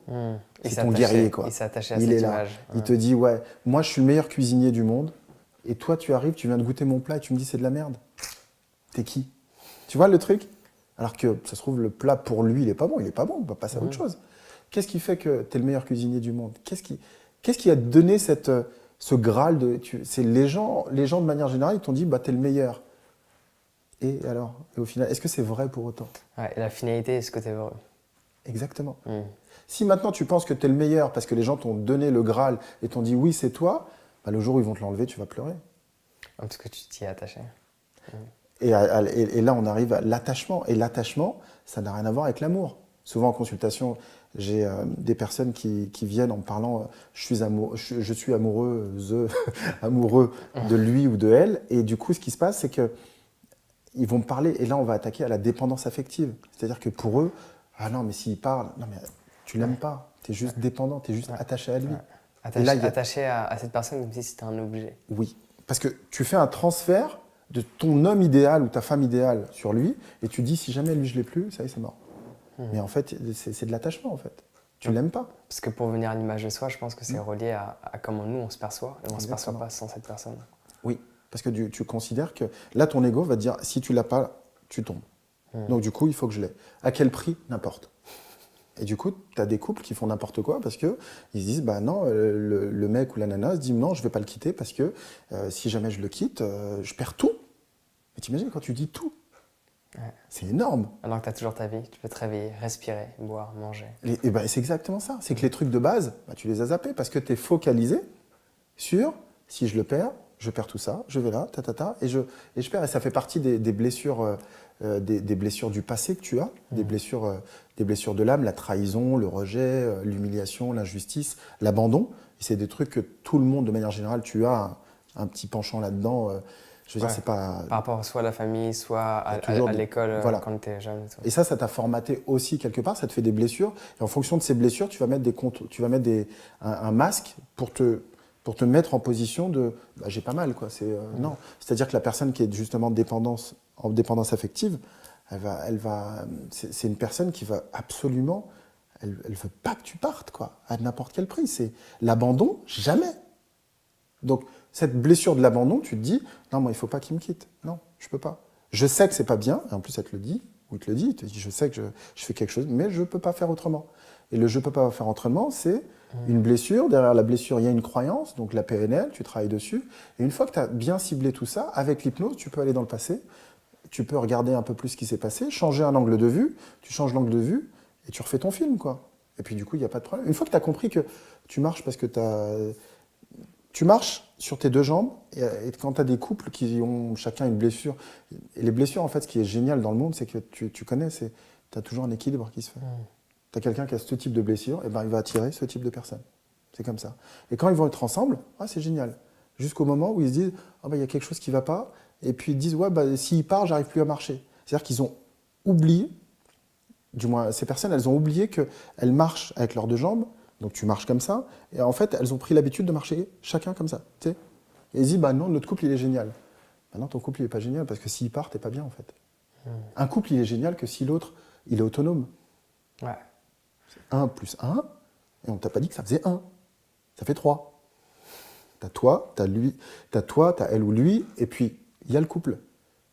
c'est ton guerrier, quoi. Il s'est attaché à Il cette est là. image. Il te dit, ouais, moi, je suis le meilleur cuisinier du monde. Et toi, tu arrives, tu viens de goûter mon plat et tu me dis, c'est de la merde. T'es qui? Tu vois le truc? Alors que, ça se trouve, le plat, pour lui, il est pas bon. Il est pas bon, on va passer à autre chose. Qu'est-ce qui fait que tu es le meilleur cuisinier du monde? Qu'est-ce qui a donné ce Graal de... C'est les gens, de manière générale, ils t'ont dit, bah, t'es le meilleur. Et alors? Et au final, est-ce que c'est vrai pour autant? Ouais, et la finalité, est-ce que tu es heureux? Exactement. Si maintenant tu penses que tu es le meilleur parce que les gens t'ont donné le Graal et t'ont dit oui, c'est toi, bah, le jour où ils vont te l'enlever, tu vas pleurer. Parce que tu t'y es attaché. Et là, on arrive à l'attachement. Et l'attachement, ça n'a rien à voir avec l'amour. Souvent en consultation, j'ai des personnes qui viennent en me parlant je suis amoureuse, amoureux de lui ou de elle. Et du coup, ce qui se passe, c'est que ils vont me parler, et là, on va attaquer à la dépendance affective. C'est-à-dire que pour eux, ah non, mais s'il parle, non, mais tu l'aimes pas, tu es juste dépendant, tu es juste attaché à lui. Ouais. Et là, Attaché à cette personne comme si c'était un objet. Oui, parce que tu fais un transfert de ton homme idéal ou ta femme idéale sur lui, et tu dis, si jamais lui, je l'ai plus, ça y est, c'est mort. Mais en fait, c'est de l'attachement, en fait. Tu l'aimes pas. Parce que pour venir à l'image de soi, je pense que c'est relié à comment nous, on se perçoit, et on ne se perçoit pas sans cette personne. Oui, parce que tu considères que là, ton ego va te dire, si tu l'as pas, tu tombes. Donc du coup, il faut que je l'ai. À quel prix? N'importe. Et du coup, tu as des couples qui font n'importe quoi parce qu'ils se disent, bah non, le mec ou la nana se dit, non, je vais pas le quitter parce que si jamais je le quitte, je perds tout. Mais t'imagines quand tu dis tout, c'est énorme. Alors que tu as toujours ta vie, tu peux te réveiller, respirer, boire, manger. Et ben, c'est exactement ça. C'est que les trucs de base, bah, tu les as zappés parce que tu es focalisé sur, si je le perds, je perds tout ça, je vais là, et je perds. Et ça fait partie des blessures, des blessures du passé que tu as, des blessures de l'âme, la trahison, le rejet, l'humiliation, l'injustice, l'abandon. Et c'est des trucs que tout le monde, de manière générale, tu as un petit penchant là-dedans. Je veux dire, c'est pas... Par rapport soit à la famille, soit à l'école voilà. quand tu es jeune. Et tout. Et ça t'a formaté aussi quelque part, ça te fait des blessures. Et en fonction de ces blessures, tu vas mettre, un masque pour te mettre en position de bah, j'ai pas mal, quoi. Non. C'est-à-dire que la personne qui est justement en dépendance affective, c'est une personne qui va absolument, elle veut pas que tu partes, quoi, à n'importe quel prix. C'est l'abandon, jamais. Donc, cette blessure de l'abandon, tu te dis, non, moi, il faut pas qu'il me quitte. Non, je peux pas. Je sais que c'est pas bien, et en plus, elle te le dit, ou il te le dit, il te dit, je sais que je fais quelque chose, mais je peux pas faire autrement. Et le je peux pas faire autrement, c'est une blessure. Derrière la blessure, il y a une croyance, donc la PNL, tu travailles dessus. Et une fois que tu as bien ciblé tout ça, avec l'hypnose, tu peux aller dans le passé, tu peux regarder un peu plus ce qui s'est passé, changer un angle de vue, tu changes l'angle de vue, et tu refais ton film, quoi. Et puis du coup, il n'y a pas de problème. Une fois que tu as compris que tu marches parce que tu marches sur tes deux jambes, et quand tu as des couples qui ont chacun une blessure, et les blessures, en fait, ce qui est génial dans le monde, c'est que tu connais, tu as toujours un équilibre qui se fait. Tu as quelqu'un qui a ce type de blessure, et ben il va attirer ce type de personne. C'est comme ça. Et quand ils vont être ensemble, c'est génial. Jusqu'au moment où ils se disent, il y a quelque chose qui ne va pas, et puis ils disent, ouais, s'il part, j'arrive plus à marcher. C'est-à-dire qu'ils ont oublié, du moins ces personnes, elles ont oublié qu'elles marchent avec leurs deux jambes, donc tu marches comme ça, et en fait, elles ont pris l'habitude de marcher chacun comme ça. Tu sais. Et ils disent, non, notre couple, il est génial. Non, ton couple, il n'est pas génial, parce que s'il part, t'es pas bien, en fait. Un couple, il est génial que si l'autre, il est autonome. Ouais. 1 plus 1, et on t'a pas dit que ça faisait 1. Ça fait 3. T'as toi, t'as lui, t'as elle ou lui, et puis il y a le couple.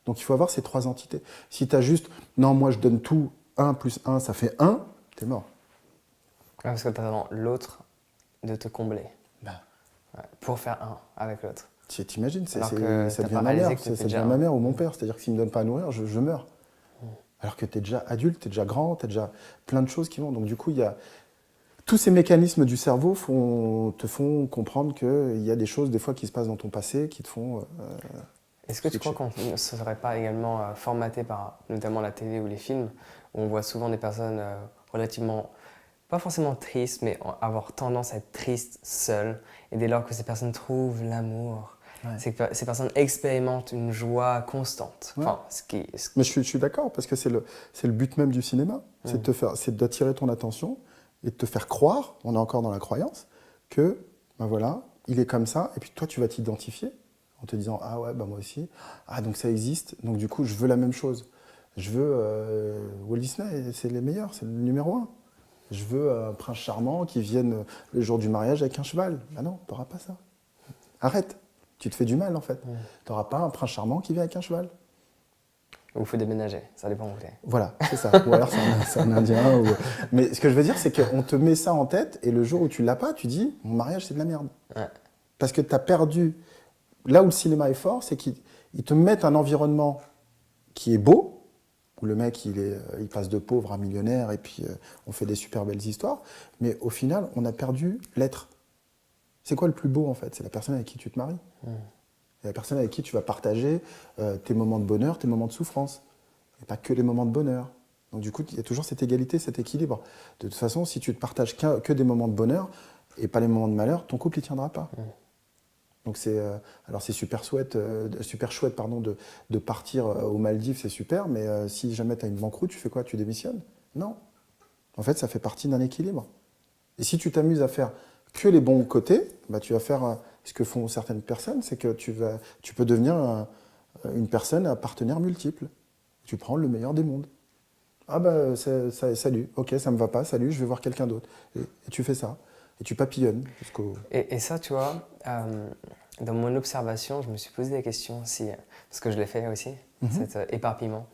Donc il faut avoir ces 3 entités. Si t'as juste, non, moi je donne tout, 1 plus 1, ça fait 1, t'es mort. Ouais, parce que t'attends l'autre de te combler. Ben. Ouais, pour faire un avec l'autre. T'imagines, ça devient pas ma mère, réalisé que ça devient ma mère ou mon père. C'est-à-dire que s'il ne me donne pas à nourrir, je meurs. Alors que t'es déjà adulte, t'es déjà grand, t'as déjà plein de choses qui vont. Donc du coup, il y a... Tous ces mécanismes du cerveau te font comprendre qu'il y a des choses, des fois, qui se passent dans ton passé, qui te font... Est-ce que tu crois qu'on ne serait pas également formaté par notamment la télé ou les films, où on voit souvent des personnes relativement, pas forcément triste, mais avoir tendance à être triste seul. Et dès lors que ces personnes trouvent l'amour, c'est que ces personnes expérimentent une joie constante. Ouais. Enfin, Mais je suis d'accord, parce que c'est le but même du cinéma, c'est d'attirer ton attention et de te faire croire, on est encore dans la croyance, que ben voilà, il est comme ça, et puis toi tu vas t'identifier en te disant ah ouais, bah moi aussi, ah donc ça existe, donc du coup je veux la même chose. Je veux Walt Disney, c'est les meilleurs, c'est le numéro un. Je veux un prince charmant qui vienne le jour du mariage avec un cheval. Bah non, t'auras pas ça. Arrête, tu te fais du mal en fait. T'auras pas un prince charmant qui vient avec un cheval. Ou il faut déménager, ça dépend où t'es. Voilà, c'est ça. Ou alors c'est un Indien. Mais ce que je veux dire, c'est qu'on te met ça en tête et le jour où tu l'as pas, tu dis mon mariage c'est de la merde. Ouais. Parce que tu as perdu. Là où le cinéma est fort, c'est qu'ils te mettent un environnement qui est beau, où le mec il passe de pauvre à millionnaire et puis on fait des super belles histoires. Mais au final, on a perdu l'être. C'est quoi le plus beau en fait? C'est la personne avec qui tu te maries. C'est la personne avec qui tu vas partager tes moments de bonheur, tes moments de souffrance. Et pas que les moments de bonheur. Donc du coup, il y a toujours cette égalité, cet équilibre. De toute façon, si tu te partages que des moments de bonheur et pas les moments de malheur, ton couple ne tiendra pas. Donc alors c'est super chouette de partir aux Maldives, c'est super, mais si jamais tu as une banqueroute, tu fais quoi? Tu démissionnes? Non. En fait, ça fait partie d'un équilibre. Et si tu t'amuses à faire que les bons côtés, bah, tu vas faire ce que font certaines personnes, c'est que tu peux devenir une personne à partenaires multiples. Tu prends le meilleur des mondes. Ah bah salut, ok, ça me va pas, salut, je vais voir quelqu'un d'autre. Et tu fais ça. Et tu papillonnes jusqu'au... Et ça, tu vois, dans mon observation, je me suis posé des questions si, parce que je l'ai fait aussi, cet éparpillement.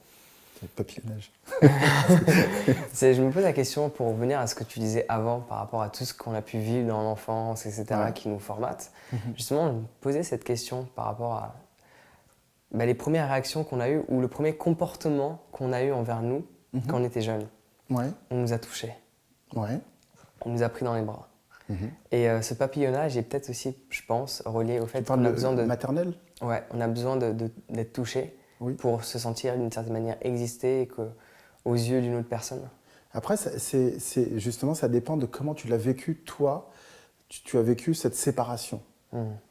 Papillonnage. Je me pose la question pour revenir à ce que tu disais avant par rapport à tout ce qu'on a pu vivre dans l'enfance, etc., qui nous formatent. Justement, je me posais cette question par rapport à les premières réactions qu'on a eues ou le premier comportement qu'on a eu envers nous quand on était jeunes. Ouais. On nous a touchés. Ouais. On nous a pris dans les bras. Et ce papillonnage est peut-être aussi, je pense, relié au fait qu'on a besoin de... maternelle? Ouais, on a besoin d'être touché pour se sentir d'une certaine manière exister aux yeux d'une autre personne. Après, justement, ça dépend de comment tu l'as vécu, toi. Tu as vécu cette séparation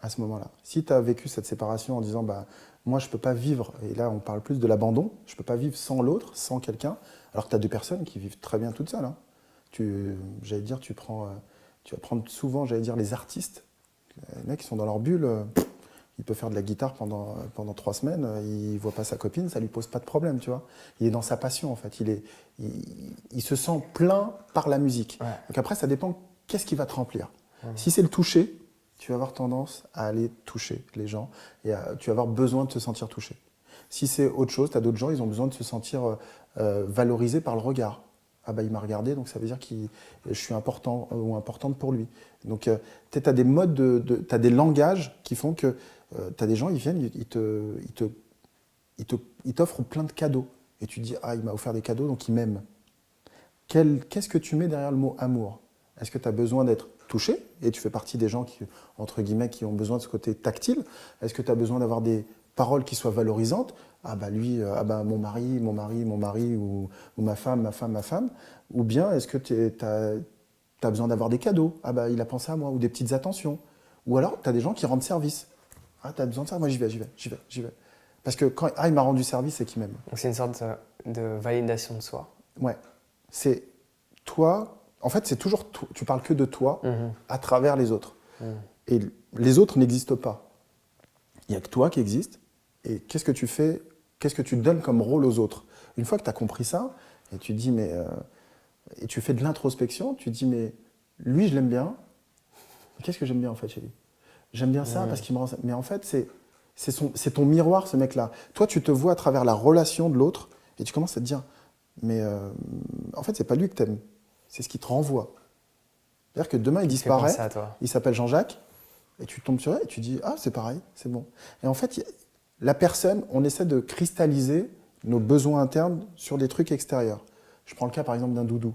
à ce moment-là. Si tu as vécu cette séparation en disant bah, moi, je ne peux pas vivre, et là, on parle plus de l'abandon, je ne peux pas vivre sans l'autre, sans quelqu'un, alors que tu as deux personnes qui vivent très bien toutes seules. Hein. J'allais dire, tu vas prendre souvent, j'allais dire, les artistes. Les mecs qui sont dans leur bulle, il peut faire de la guitare pendant 3 semaines, il ne voit pas sa copine, ça ne lui pose pas de problème, tu vois. Il est dans sa passion, en fait. Il se sent plein par la musique. Ouais. Donc après, ça dépend qu'est-ce qui va te remplir. Si c'est le toucher, tu vas avoir tendance à aller toucher les gens et tu vas avoir besoin de te sentir touché. Si c'est autre chose, tu as d'autres gens, ils ont besoin de se sentir valorisés par le regard. Ah bah il m'a regardé, donc ça veut dire que je suis important ou importante pour lui. Donc tu as des modes, tu as des langages qui font que tu as des gens, ils viennent, ils t'offrent plein de cadeaux. Et tu te dis, ah il m'a offert des cadeaux, donc il m'aime. Qu'est-ce que tu mets derrière le mot amour? Est-ce que tu as besoin d'être touché? Et tu fais partie des gens qui, entre guillemets, qui ont besoin de ce côté tactile. Est-ce que tu as besoin d'avoir des paroles qui soient valorisantes? Ah bah lui, ah bah mon mari, ou ma femme. Ou bien est-ce que tu as besoin d'avoir des cadeaux? Ah bah il a pensé à moi, ou des petites attentions. Ou alors tu as des gens qui rendent service. Ah tu as besoin de ça? Moi j'y vais. Parce que quand il m'a rendu service, c'est qu'il m'aime. Donc c'est une sorte de validation de soi. Ouais. C'est toi, en fait c'est toujours, tu parles que de toi à travers les autres. Et les autres n'existent pas. Il n'y a que toi qui existe. Et qu'est-ce que tu fais? Qu'est-ce que tu donnes comme rôle aux autres? Une fois que tu as compris ça, et tu dis, et tu fais de l'introspection, tu dis, mais lui, je l'aime bien. Mais qu'est-ce que j'aime bien en fait chez lui? J'aime bien ça parce qu'il me rend ça. Mais en fait, c'est ton miroir, ce mec-là. Toi, tu te vois à travers la relation de l'autre et tu commences à te dire, mais en fait, c'est pas lui que t'aimes, c'est ce qui te renvoie. C'est-à-dire que demain, il disparaît, il s'appelle Jean-Jacques, et tu tombes sur elle et tu dis, ah, c'est pareil, c'est bon. Et en fait, la personne, on essaie de cristalliser nos besoins internes sur des trucs extérieurs. Je prends le cas, par exemple, d'un doudou.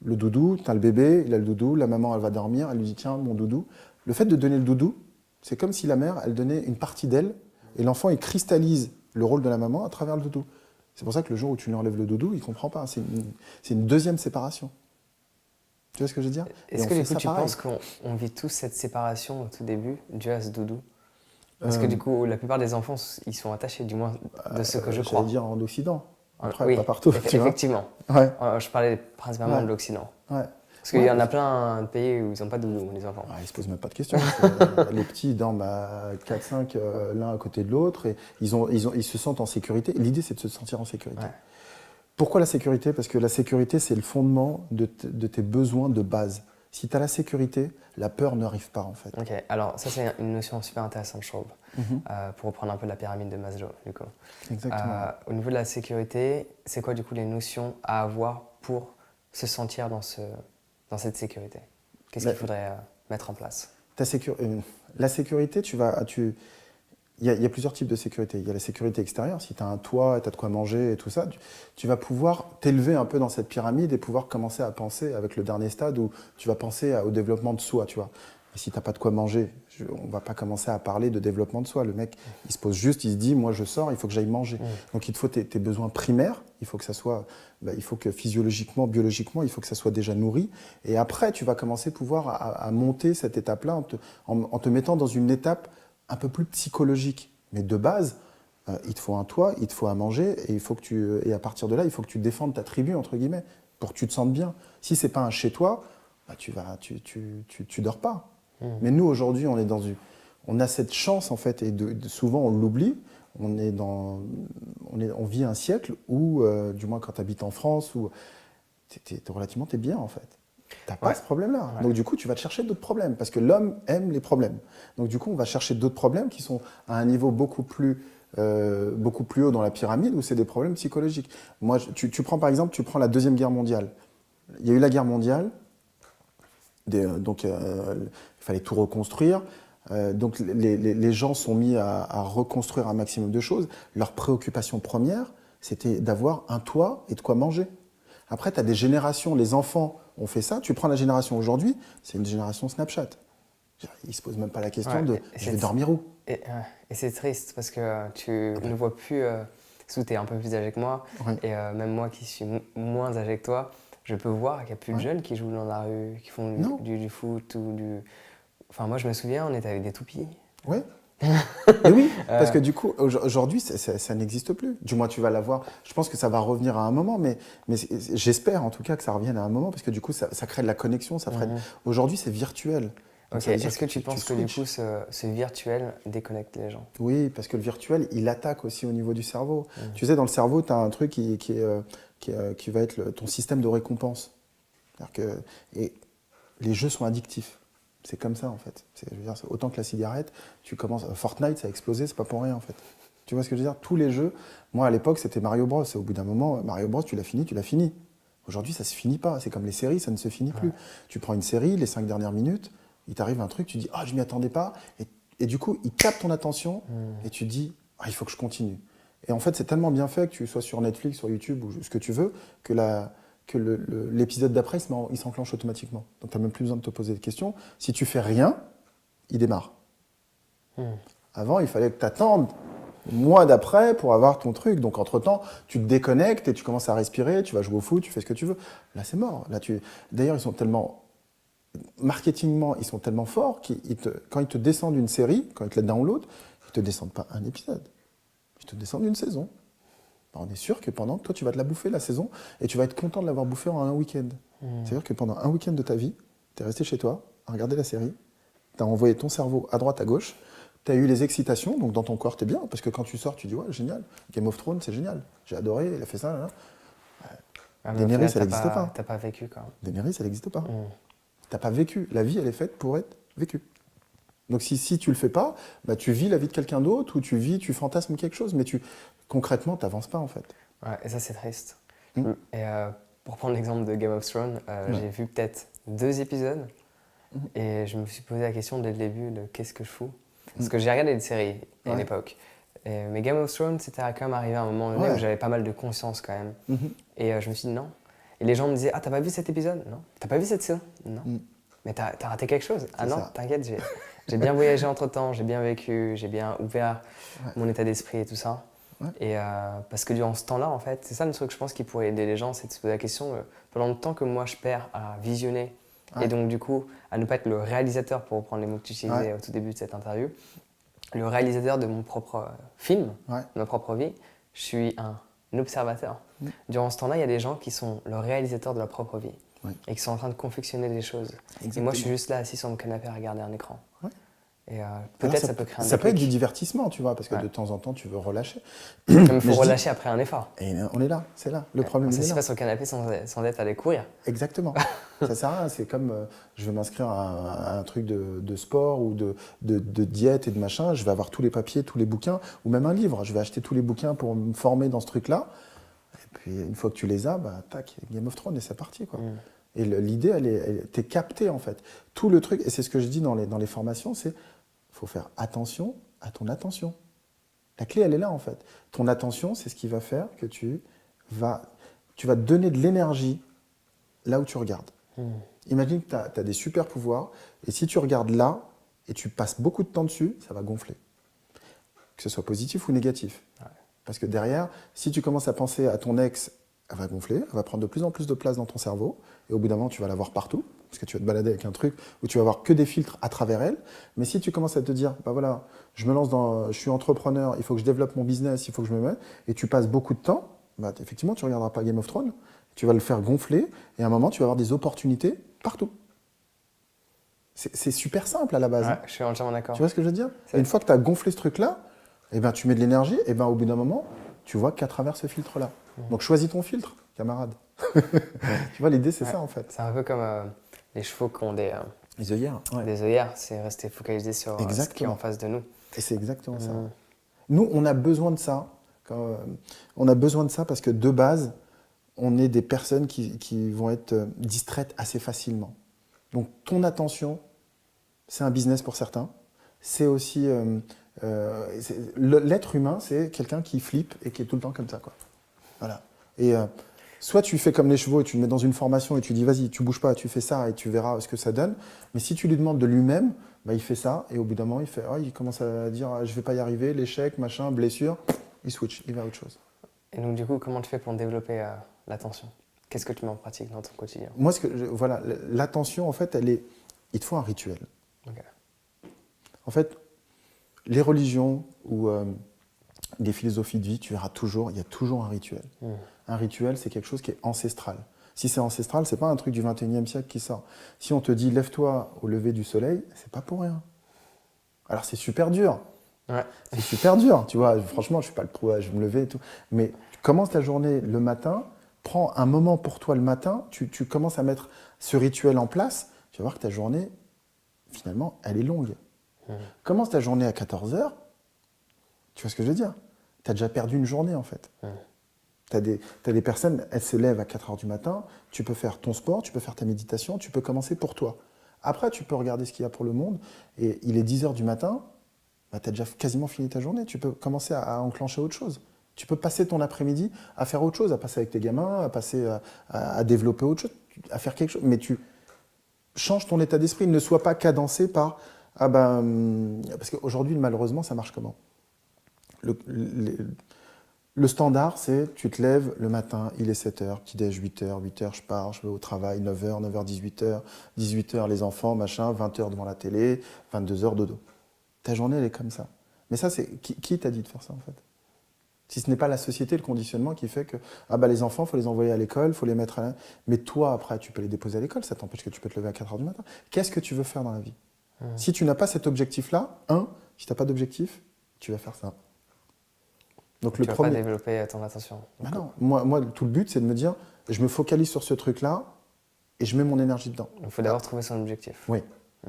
Le doudou, tu as le bébé, il a le doudou, la maman, elle va dormir, elle lui dit, tiens, mon doudou. Le fait de donner le doudou, c'est comme si la mère, elle donnait une partie d'elle, et l'enfant, il cristallise le rôle de la maman à travers le doudou. C'est pour ça que le jour où tu lui enlèves le doudou, il ne comprend pas. C'est une deuxième séparation. Tu vois ce que je veux dire? Est-ce Et que on du fait coup ça tu pareil. penses qu'on vit tous cette séparation au tout début, due à ce doudou? Parce que Euh, du coup, la plupart des enfants, ils sont attachés, du moins de ce que je J'allais crois. dire en Occident. Après, Oui, pas partout, tu vois. effectivement. Ouais, Je parlais principalement ouais, de l'Occident. ouais. Parce qu'il Ouais, y en a plein de pays où ils n'ont pas de doudou, les enfants. ouais, ils se posent même pas de questions. Les petits ils dorment à 4-5 l'un à côté de l'autre et ils se sentent en sécurité. L'idée, c'est de se sentir en sécurité. Ouais. Pourquoi la sécurité? Parce que la sécurité, c'est le fondement de tes besoins de base. Si tu as la sécurité, la peur n'arrive pas en fait. Ok, alors ça c'est une notion super intéressante, je trouve, Mhm. pour reprendre un peu la pyramide de Maslow, du coup. Exactement. Au niveau de la sécurité, c'est quoi du coup les notions à avoir pour se sentir dans cette sécurité? Qu'est-ce La, qu'il faudrait mettre en place? la sécurité, il y a plusieurs types de sécurité. Il y a la sécurité extérieure, si tu as un toit, tu as de quoi manger et tout ça, tu vas pouvoir t'élever un peu dans cette pyramide et pouvoir commencer à penser avec le dernier stade où tu vas penser au développement de soi, tu vois. Et si tu n'as pas de quoi manger, on ne va pas commencer à parler de développement de soi. Le mec, il se pose juste, il se dit, moi je sors, il faut que j'aille manger. Donc il te faut tes besoins primaires, il faut que ça soit, il faut que physiologiquement, biologiquement, il faut que ça soit déjà nourri. Et après, tu vas commencer à monter cette étape-là en te mettant dans une étape un peu plus psychologique. Mais de base, il te faut un toit, il te faut à manger, et à partir de là, il faut que tu défendes ta tribu, entre guillemets, pour que tu te sentes bien. Si c'est pas un chez toi, tu dors pas. Mais nous, aujourd'hui, on a cette chance, en fait, et souvent on l'oublie, on vit un siècle où, du moins quand tu habites en France, où relativement t'es bien, en fait. T'as pas Ouais. ce problème-là. Ouais. Donc du coup, tu vas te chercher d'autres problèmes, parce que l'homme aime les problèmes. Donc du coup, on va chercher d'autres problèmes qui sont à un niveau beaucoup plus haut dans la pyramide, où c'est des problèmes psychologiques. Moi, tu prends par exemple, tu prends la Deuxième Guerre mondiale. Il y a eu la guerre mondiale, donc il fallait tout reconstruire. Donc les gens sont mis à reconstruire un maximum de choses. Leur préoccupation première, c'était d'avoir un toit et de quoi manger. Après, tu as des générations, les enfants ont fait ça. Tu prends la génération aujourd'hui, c'est une génération Snapchat. Ils ne se posent même pas la question Ouais, de je vais dormir où. Et c'est triste parce que tu ne vois plus, surtout tu es un peu plus âgé que moi, Ouais. et même moi qui suis moins âgé que toi, je peux voir qu'il n'y a plus de Ouais. jeunes qui jouent dans la rue, qui font Non. du foot ou du... Enfin moi je me souviens, on était avec des toupies. Ouais. Et oui, parce que du coup, aujourd'hui, ça n'existe plus. Du moins, tu vas l'avoir. Je pense que ça va revenir à un moment, mais j'espère en tout cas que ça revienne à un moment, parce que du coup, ça crée de la connexion. Aujourd'hui, c'est virtuel. Donc, Ok, ça veut dire est-ce que tu penses que du switches. coup ce virtuel déconnecte les gens? Oui, parce que le virtuel, il attaque aussi au niveau du cerveau. Tu sais, dans le cerveau, tu as un truc qui va être ton système de récompense. Et les jeux sont addictifs. C'est comme ça, en fait. Je veux dire, autant que la cigarette, tu commences. Fortnite, ça a explosé, c'est pas pour rien, en fait. Tu vois ce que je veux dire? Tous les jeux. Moi, à l'époque, c'était Mario Bros. Et au bout d'un moment, Mario Bros, tu l'as fini, tu l'as fini. Aujourd'hui, ça se finit pas. C'est comme les séries, ça ne se finit plus. Tu prends une série, les 5 dernières minutes, il t'arrive un truc, tu dis ah, je m'y attendais pas. Et du coup, il capte ton attention et tu dis ah, il faut que je continue. Et en fait, c'est tellement bien fait que tu sois sur Netflix, sur YouTube ou ce que tu veux, que l'épisode d'après, il s'enclenche automatiquement. Donc, tu n'as même plus besoin de te poser de questions. Si tu fais rien, il démarre. Avant, il fallait que tu attendes le mois d'après pour avoir ton truc. Donc, entre-temps, tu te déconnectes et tu commences à respirer, tu vas jouer au foot, tu fais ce que tu veux. Là, c'est mort. D'ailleurs, ils sont tellement... Marketingement, ils sont tellement forts quand ils te descendent une série, quand ils te la download, ils ne te descendent pas un épisode. Ils te descendent une saison. On est sûr que toi, tu vas te la bouffer, la saison, et tu vas être content de l'avoir bouffée en un week-end. C'est-à-dire que pendant un week-end de ta vie, tu es resté chez toi, à regarder la série, tu as envoyé ton cerveau à droite, à gauche, tu as eu les excitations, donc dans ton corps, tu es bien, parce que quand tu sors, tu dis, ouais, génial, Game of Thrones, c'est génial, j'ai adoré, il a fait ça, là, là. Ah, mais au Daenerys, final, elle n'existe pas. T'as pas vécu quoi. Daenerys, elle n'existe pas. T'as pas vécu. La vie, elle est faite pour être vécue. Donc si tu le fais pas, bah, tu vis la vie de quelqu'un d'autre, ou tu fantasmes quelque chose, mais concrètement, tu n'avances pas, en fait. Ouais, et ça c'est triste. Mm. Et pour prendre l'exemple de Game of Thrones, j'ai vu peut-être 2 épisodes et je me suis posé la question dès le début de qu'est-ce que je fous. Parce que j'ai regardé des séries à une époque. Mais Game of Thrones, c'était quand même arrivé à un moment donné où j'avais pas mal de conscience quand même. Et je me suis dit non. Et les gens me disaient ah t'as pas vu cet épisode? Non. T'as pas vu cette saison? Non. Mais t'as raté quelque chose? Ah non, t'inquiète, j'ai bien voyagé entre temps, j'ai bien vécu, j'ai bien ouvert mon état d'esprit et tout ça. Et parce que durant ce temps-là, en fait, c'est ça le truc, je pense, qui pourrait aider les gens, c'est de se poser la question, pendant le temps que moi je perds à visionner Ouais. Et donc, du coup, à ne pas être le réalisateur, pour reprendre les mots que tu utilisais Ouais. au tout début de cette interview, le réalisateur de mon propre film, Ouais. de ma propre vie, je suis un observateur. Durant ce temps-là, il y a des gens qui sont le réalisateur de leur propre vie Ouais. et qui sont en train de confectionner des choses. Exactement. Et moi, je suis juste là, assis sur mon canapé à regarder un écran. Ouais. Et Alors, peut-être ça peut créer un Ça peut être du déclic. divertissement, tu vois, parce que Ouais. de temps en temps, tu veux relâcher. Mais il Mais faut je dis- relâcher après un effort. Et on est là, c'est là. Le problème, On il est s'assied là. pas sur le canapé sans être allé courir. Exactement. Ça sert à rien. C'est comme je vais m'inscrire à un truc de sport ou de diète et de machin. Je vais avoir tous les papiers, tous les bouquins, ou même un livre. Je vais acheter tous les bouquins pour me former dans ce truc-là. Et puis, une fois que tu les as, bah, tac, Game of Thrones et c'est parti, quoi. Et l'idée, t'es capté, en fait. Tout le truc, et c'est ce que je dis dans les formations, c'est faut faire attention à ton attention. La clé, elle est là, en fait. Ton attention, c'est ce qui va faire que tu vas donner de l'énergie là où tu regardes. Imagine que tu as des super pouvoirs, et si tu regardes là, et tu passes beaucoup de temps dessus, ça va gonfler. Que ce soit positif ou négatif. Ouais. Parce que derrière, si tu commences à penser à ton ex, elle va gonfler, elle va prendre de plus en plus de place dans ton cerveau, et au bout d'un moment, tu vas la voir partout, parce que tu vas te balader avec un truc où tu vas avoir que des filtres à travers elle. Mais si tu commences à te dire, bah voilà, je suis entrepreneur, il faut que je développe mon business, il faut que je me mette, et tu passes beaucoup de temps, bah, effectivement, tu ne regarderas pas Game of Thrones, tu vas le faire gonfler, et à un moment, tu vas avoir des opportunités partout. C'est super simple à la base. Ouais, Hein. je suis entièrement d'accord. Tu vois ce que je veux dire? Et une fois que tu as gonflé ce truc-là, eh ben, tu mets de l'énergie, et ben, au bout d'un moment, tu vois qu'à travers ce filtre-là. Donc choisis ton filtre, camarade. Tu vois, l'idée, c'est ça en fait. C'est un peu comme les chevaux qui ont Les œillères. Ouais. des œillères, c'est rester focalisé sur ce qui est Exactement. en face de nous. Et c'est exactement ça. Nous, on a besoin de ça. On a besoin de ça parce que de base, on est des personnes qui vont être distraites assez facilement. Donc ton c'est un business pour certains. C'est aussi... l'être humain, c'est quelqu'un qui flippe et qui est tout le temps comme ça, quoi. Voilà. Et soit tu fais comme les chevaux et tu le mets dans une formation et tu dis vas-y, tu bouges pas, tu fais ça et tu verras ce que ça donne. Mais si tu lui demandes de lui-même, bah, il fait ça et au bout d'un moment, il commence à dire je vais pas y arriver, l'échec, machin, blessure. Il switch, il va à autre chose. Et donc du coup, comment tu fais pour développer l'attention? Qu'est-ce que tu mets en pratique dans ton quotidien? Moi, voilà, l'attention, en fait, il te faut un rituel. Okay. En fait, les religions ou des philosophies de vie, tu verras toujours, il y a toujours un rituel. Un rituel, c'est quelque chose qui est ancestral. Si c'est ancestral, c'est pas un truc du 21e siècle qui sort. Si on te dit lève-toi au lever du soleil, c'est pas pour rien. Alors c'est super dur. Ouais. C'est super dur, tu vois. Franchement, je suis pas le trou, je vais me lever et tout. Mais tu commences ta journée le matin, prends un moment pour toi le matin, tu commences à mettre ce rituel en place, tu vas voir que ta journée, finalement, elle est longue. Commence ta journée à 14h, tu vois ce que je veux dire? Tu as déjà perdu une journée en fait. T'as des personnes, elles se lèvent à 4h du matin, tu peux faire ton sport, tu peux faire ta méditation, tu peux commencer pour toi. Après, tu peux regarder ce qu'il y a pour le monde, et il est 10h du matin, bah, tu as déjà quasiment fini ta journée, tu peux commencer à enclencher autre chose. Tu peux passer ton après-midi à faire autre chose, à passer avec tes gamins, à passer à développer autre chose, à faire quelque chose. Mais tu changes ton état d'esprit, ne sois pas cadencé par « Ah ben… » Parce qu'aujourd'hui, malheureusement, ça marche comment? Le standard, c'est tu te lèves le matin, il est 7h, petit-déj 8h, 8h je pars, je vais au travail, 9h, 9h, 18h, 18h les enfants, machin, 20h devant la télé, 22h dodo. Ta journée, elle est comme ça. Mais ça, c'est qui t'a dit de faire ça, en fait? Si ce n'est pas la société, le conditionnement qui fait que ah bah, les enfants, il faut les envoyer à l'école, il faut les mettre à la… Mais toi, après, tu peux les déposer à l'école, ça t'empêche que tu peux te lever à 4h du matin. Qu'est-ce que tu veux faire dans la vie? Si tu n'as pas cet objectif-là, si tu n'as pas d'objectif, tu vas faire ça. Donc tu ne vas pas développer ton attention. Bah non, moi, tout le but, c'est de me dire, je me focalise sur ce truc-là et je mets mon énergie dedans. Il faut d'abord trouver son objectif. Oui.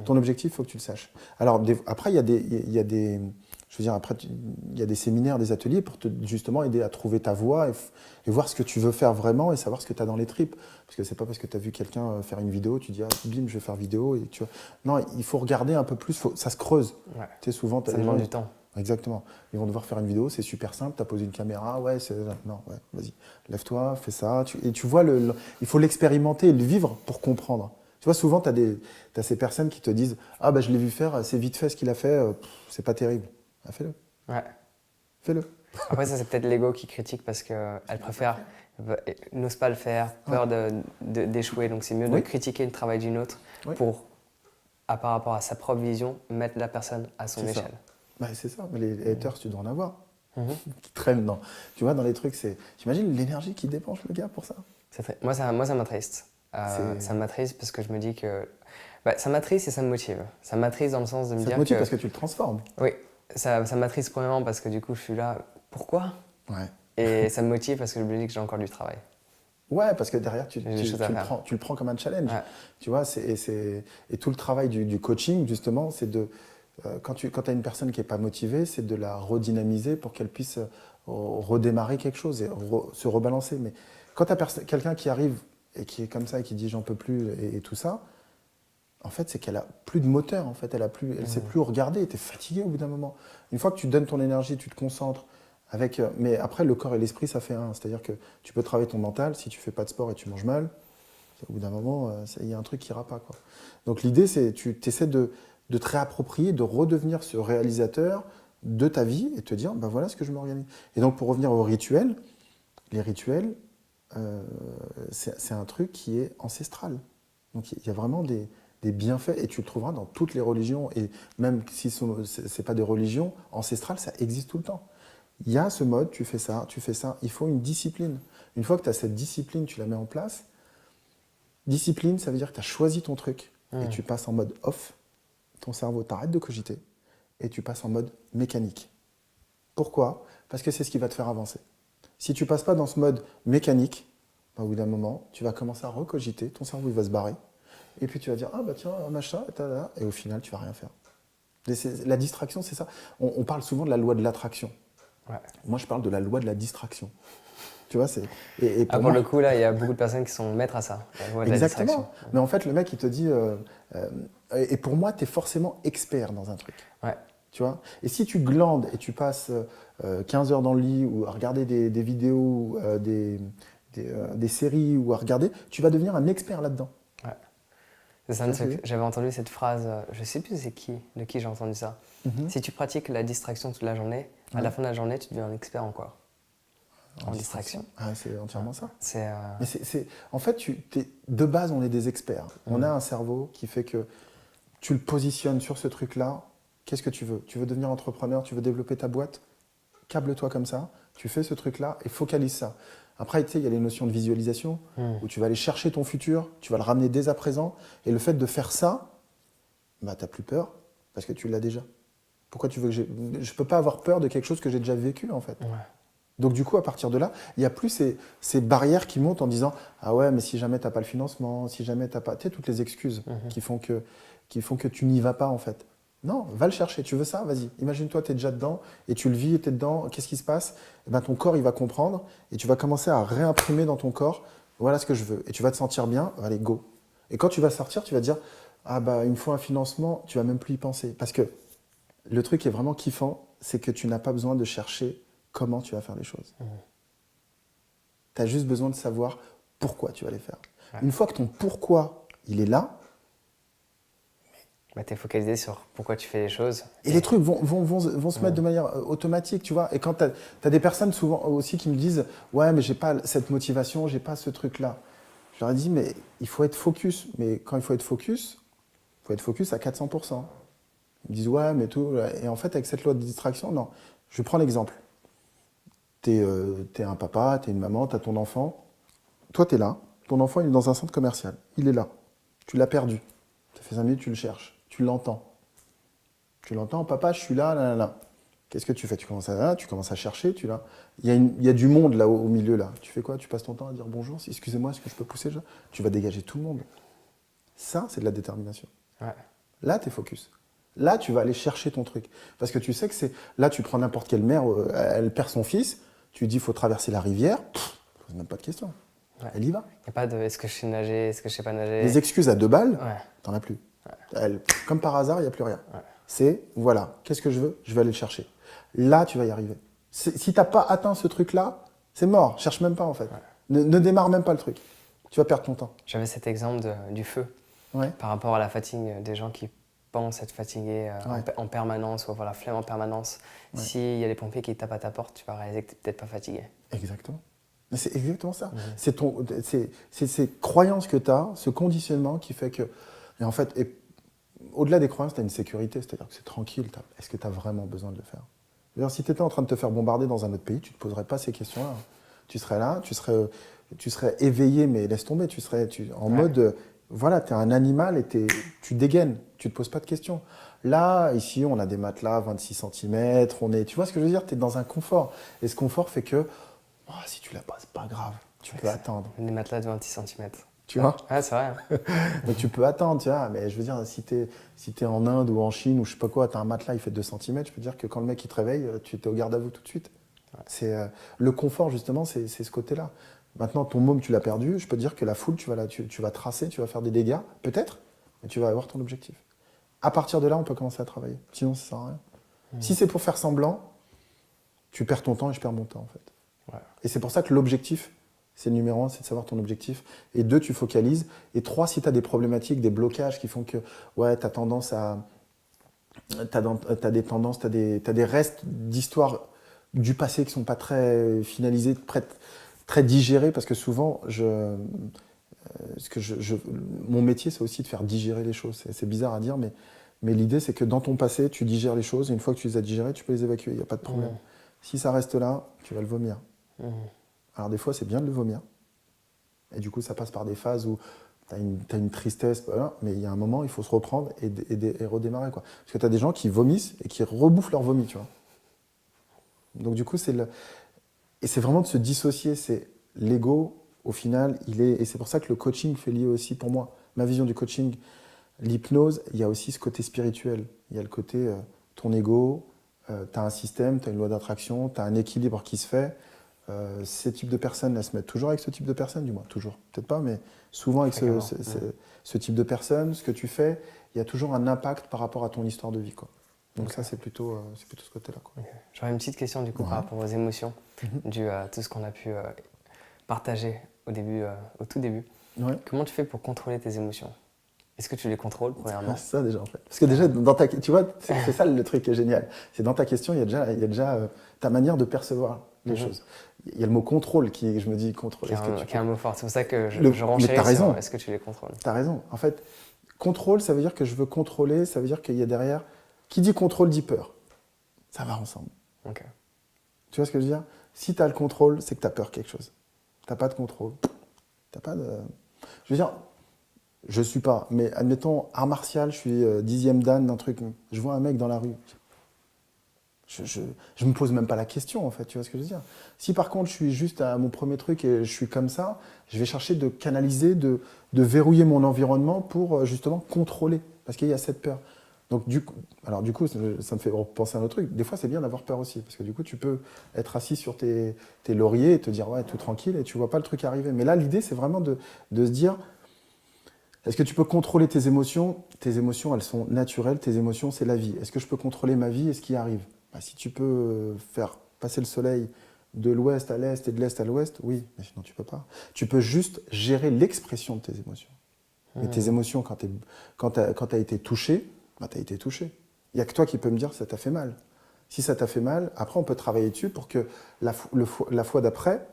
Ton objectif, il faut que tu le saches. Alors, après, il y a des je veux dire, après, il y a des séminaires, des ateliers pour te justement aider à trouver ta voie et voir ce que tu veux faire vraiment et savoir ce que tu as dans les tripes. Parce que c'est pas parce que tu as vu quelqu'un faire une vidéo, tu dis, ah, bim, je vais faire vidéo. Et tu vois. Non, il faut regarder un peu plus, ça se creuse. Ouais. Tu sais, souvent, ça demande du temps. Exactement. Ils vont devoir faire une vidéo, c'est super simple, tu as posé une caméra, non, vas-y, lève-toi, fais ça. Et tu vois, il faut l'expérimenter et le vivre pour comprendre. Tu vois, souvent, tu as ces personnes qui te disent « Ah, bah, je l'ai vu faire, c'est vite fait ce qu'il a fait, c'est pas terrible. » Ah, fais-le. Ouais. Fais-le. Après, ça, c'est peut-être l'ego qui critique parce qu'elle préfère n'ose pas le faire, peur d'échouer. Donc c'est mieux de critiquer le travail d'une autre pour, par rapport à sa propre vision, mettre la personne à son échelle. Bah, c'est ça, mais les haters, tu dois en avoir. Qui traînent dans. Tu vois, dans les trucs, t'imagines l'énergie qu'il dépense le gars pour ça. Moi, ça m'attriste. Ça m'attriste parce que je me dis que. Ça m'attriste et ça me motive. Ça m'attriste dans le sens de me dire. Ça te motive parce que tu le transformes. Oui, ça m'attriste premièrement parce que du coup, je suis là. Pourquoi? Et ça me motive parce que je me dis que j'ai encore du travail. Ouais, parce que derrière, tu le prends comme un challenge. Tu vois, et tout le travail du coaching, justement, c'est de. Quand tu as une personne qui n'est pas motivée, c'est de la redynamiser pour qu'elle puisse redémarrer quelque chose et se rebalancer. Mais quand tu as quelqu'un qui arrive et qui est comme ça et qui dit j'en peux plus et tout ça, en fait, c'est qu'elle a plus de moteur. En fait, elle ne sait plus regarder. Tu es fatigué au bout d'un moment. Une fois que tu donnes ton énergie, tu te concentres. Mais après, le corps et l'esprit, ça fait un. C'est-à-dire que tu peux travailler ton mental. Si tu ne fais pas de sport et tu manges mal, au bout d'un moment, il y a un truc qui ira pas, quoi. Donc l'idée, c'est tu essaies de te réapproprier, de redevenir ce réalisateur de ta vie et te dire, ben voilà ce que je m'organise. Et donc pour revenir aux rituels, les rituels, c'est un truc qui est ancestral. Donc il y a vraiment des bienfaits et tu le trouveras dans toutes les religions. Et même si ce n'est pas des religions ancestrales, ça existe tout le temps. Il y a ce mode, tu fais ça, il faut une discipline. Une fois que tu as cette discipline, tu la mets en place. Discipline, ça veut dire que tu as choisi ton truc et tu passes en mode off. Ton cerveau t'arrête de cogiter et tu passes en mode mécanique. Pourquoi? Parce que c'est ce qui va te faire avancer. Si tu passes pas dans ce mode mécanique, au bout d'un moment, tu vas commencer à recogiter, ton cerveau il va se barrer, et puis tu vas dire ah bah tiens, machin, et au final tu vas rien faire. La distraction, c'est ça. On parle souvent de la loi de l'attraction. Moi je parle de la loi de la distraction. Tu vois, pour le coup, là, il y a beaucoup de personnes qui sont maîtres à ça. La loi de la distraction. Mais en fait, le mec, il te dit... et pour moi, tu es forcément expert dans un truc. Tu vois. Et si tu glandes et tu passes 15 heures dans le lit ou à regarder des vidéos, des séries ou à regarder, tu vas devenir un expert là-dedans. J'avais entendu cette phrase, je ne sais plus de qui j'ai entendu ça. Si tu pratiques la distraction toute la journée, à la fin de la journée, tu deviens un expert en quoi? En distraction. C'est entièrement ça. Mais en fait, de base, on est des experts. On a un cerveau qui fait que tu le positionnes sur ce truc-là. Qu'est-ce que tu veux? Tu veux devenir entrepreneur? Tu veux développer ta boîte? Câble-toi comme ça. Tu fais ce truc-là et focalise ça. Après, tu sais, il y a les notions de visualisation où tu vas aller chercher ton futur, tu vas le ramener dès à présent. Et le fait de faire ça, bah, tu n'as plus peur parce que tu l'as déjà. Pourquoi tu veux que je ne peux pas avoir peur de quelque chose que j'ai déjà vécu, en fait. Donc du coup, à partir de là, il n'y a plus ces barrières qui montent en disant « Ah ouais, mais si jamais tu n'as pas le financement, si jamais tu n'as pas… » Tu sais, toutes les excuses qui font que tu n'y vas pas, en fait. Non, va le chercher. Tu veux ça? Vas-y. Imagine-toi, tu es déjà dedans et tu le vis et tu es dedans. Qu'est-ce qui se passe? Eh ben, ton corps, il va comprendre et tu vas commencer à réimprimer dans ton corps « Voilà ce que je veux. » Et tu vas te sentir bien. Allez, go. Et quand tu vas sortir, tu vas te dire « Ah bah, il me faut un financement. » Tu vas même plus y penser. Parce que le truc qui est vraiment kiffant, c'est que tu n'as pas besoin de chercher comment tu vas faire les choses. Tu as juste besoin de savoir pourquoi tu vas les faire. Une fois que ton pourquoi, il est là, tu es focalisé sur pourquoi tu fais les choses. Et les trucs vont se mettre de manière automatique, tu vois. Et quand tu as des personnes souvent aussi qui me disent « Ouais, mais j'ai pas cette motivation, j'ai pas ce truc-là. » Je leur ai dit « Mais il faut être focus. » Mais quand il faut être focus à 400%. Ils me disent « Ouais, mais tout… » Et en fait, avec cette loi de distraction, non. Je prends l'exemple. T'es un papa, t'es une maman, t'as ton enfant. Toi, t'es là. Ton enfant, il est dans un centre commercial. Il est là. Tu l'as perdu. Ça fait 5 minutes, tu le cherches. Tu l'entends. Tu l'entends, papa, je suis là, là, là, là. Qu'est-ce que tu fais? Tu commences à chercher. Il y a du monde là au milieu. Là. Tu fais quoi? Tu passes ton temps à dire bonjour, excusez-moi, est-ce que je peux pousser? Tu vas dégager tout le monde. Ça, c'est de la détermination. Là, t'es focus. Là, tu vas aller chercher ton truc. Parce que tu sais que c'est… Là, tu prends n'importe quelle mère, elle perd son fils, tu lui dis, il faut traverser la rivière, pose même pas de question. Elle y va. Il n'y a pas de, est-ce que je sais nager, est-ce que je sais pas nager? Les excuses à 2 balles, t'en as plus. Comme par hasard, il n'y a plus rien. C'est, voilà, qu'est-ce que je veux? Je vais aller le chercher. Là, tu vas y arriver. Si tu n'as pas atteint ce truc-là, c'est mort. Cherche même pas, en fait. Ne démarre même pas le truc. Tu vas perdre ton temps. J'avais cet exemple du feu. Par rapport à la fatigue des gens qui pensent être fatigués en permanence ou avoir la flemme en permanence. S'il y a les pompiers qui tapent à ta porte, tu vas réaliser que tu n'es peut-être pas fatigué. Exactement. Mais c'est exactement ça. C'est ces croyances que tu as, ce conditionnement qui fait que... Et en fait, au-delà des croyances, tu as une sécurité, c'est-à-dire que c'est tranquille. Est-ce que tu as vraiment besoin de le faire? D'ailleurs, si tu étais en train de te faire bombarder dans un autre pays, tu ne te poserais pas ces questions-là. Tu serais là, tu serais éveillé, mais laisse tomber, en mode... Voilà, tu es un animal et tu dégaines, tu ne te poses pas de questions. Là, ici, on a des matelas 26 cm, tu vois ce que je veux dire? Tu es dans un confort. Et ce confort fait que, si tu l'as pas, c'est pas grave, tu peux attendre. Des matelas de 26 cm. Tu vois? Ouais, c'est vrai. Donc tu peux attendre, tu vois. Mais je veux dire, si t'es en Inde ou en Chine ou je sais pas quoi, tu as un matelas, il fait 2 cm, je peux te dire que quand le mec il te réveille, tu es au garde à vous tout de suite. C'est le confort, justement, c'est ce côté-là. Maintenant, ton môme, tu l'as perdu. Je peux te dire que la foule, tu vas tracer, tu vas faire des dégâts, peut-être, mais tu vas avoir ton objectif. À partir de là, on peut commencer à travailler. Sinon, ça sert à rien. Si c'est pour faire semblant, tu perds ton temps et je perds mon temps, en fait. Ouais. Et c'est pour ça que l'objectif, c'est le numéro 1, c'est de savoir ton objectif. Et 2, tu focalises. Et 3, si tu as des problématiques, des blocages qui font que, ouais, tu as tendance à... T'as des tendances, t'as des restes d'histoire du passé qui sont pas très finalisés, très digérés, parce que souvent, mon métier, c'est aussi de faire digérer les choses. C'est bizarre à dire, mais l'idée, c'est que dans ton passé, tu digères les choses, et une fois que tu les as digérées, tu peux les évacuer, il n'y a pas de problème. Si ça reste là, tu vas le vomir. Alors des fois, c'est bien de le vomir, et du coup, ça passe par des phases où tu as une tristesse, voilà, mais il y a un moment, il faut se reprendre et redémarrer, quoi. Parce que tu as des gens qui vomissent et qui rebouffent leur vomi, tu vois. Donc du coup, et c'est vraiment de se dissocier, c'est l'ego, au final, et c'est pour ça que le coaching fait lier aussi, pour moi, ma vision du coaching, l'hypnose, il y a aussi ce côté spirituel. Il y a le côté, ton ego, tu as un système, tu as une loi d'attraction, tu as un équilibre qui se fait. Ces types de personnes, elles se mettent toujours avec ce type de personnes, du moins, toujours, peut-être pas, mais souvent avec ce type de personnes, ce que tu fais, il y a toujours un impact par rapport à ton histoire de vie, quoi. Donc ça, c'est plutôt ce côté-là, quoi. J'aurais une petite question du coup par rapport aux émotions, dû à tout ce qu'on a pu partager au tout début. Ouais. Comment tu fais pour contrôler tes émotions? Est-ce que tu les contrôles, premièrement? C'est ça déjà, en fait. Parce que déjà, tu vois, c'est ça le truc qui est génial. C'est dans ta question, il y a déjà ta manière de percevoir les choses. Il y a le mot contrôle je me dis contrôle. Qui est un mot fort. C'est pour ça que je renchéris sur est-ce que tu les contrôles? Tu as raison. En fait, contrôle, ça veut dire que je veux contrôler, ça veut dire qu'il y a derrière... Qui dit contrôle dit peur. Ça va ensemble. Okay. Tu vois ce que je veux dire? Si tu as le contrôle, c'est que tu as peur quelque chose. Tu n'as pas de contrôle. T'as pas de... Je veux dire, je suis pas, mais admettons, art martial, je suis 10e dan d'un truc. Je vois un mec dans la rue. Je me pose même pas la question, en fait, tu vois ce que je veux dire? Si par contre, je suis juste à mon premier truc et je suis comme ça, je vais chercher de canaliser, de verrouiller mon environnement pour justement contrôler, parce qu'il y a cette peur. Donc du coup, ça me fait penser à un autre truc. Des fois, c'est bien d'avoir peur aussi, parce que du coup, tu peux être assis sur tes lauriers et te dire, ouais, tout tranquille, et tu vois pas le truc arriver. Mais là, l'idée, c'est vraiment de se dire, est-ce que tu peux contrôler tes émotions? Tes émotions, elles sont naturelles, tes émotions, c'est la vie. Est-ce que je peux contrôler ma vie et ce qui arrive? Si tu peux faire passer le soleil de l'ouest à l'est et de l'est à l'ouest, oui, mais sinon tu peux pas. Tu peux juste gérer l'expression de tes émotions. Mais tes émotions, quand tu as été touché, tu as été touché. Il n'y a que toi qui peux me dire ça t'a fait mal. Si ça t'a fait mal, après on peut travailler dessus pour que la fois d'après,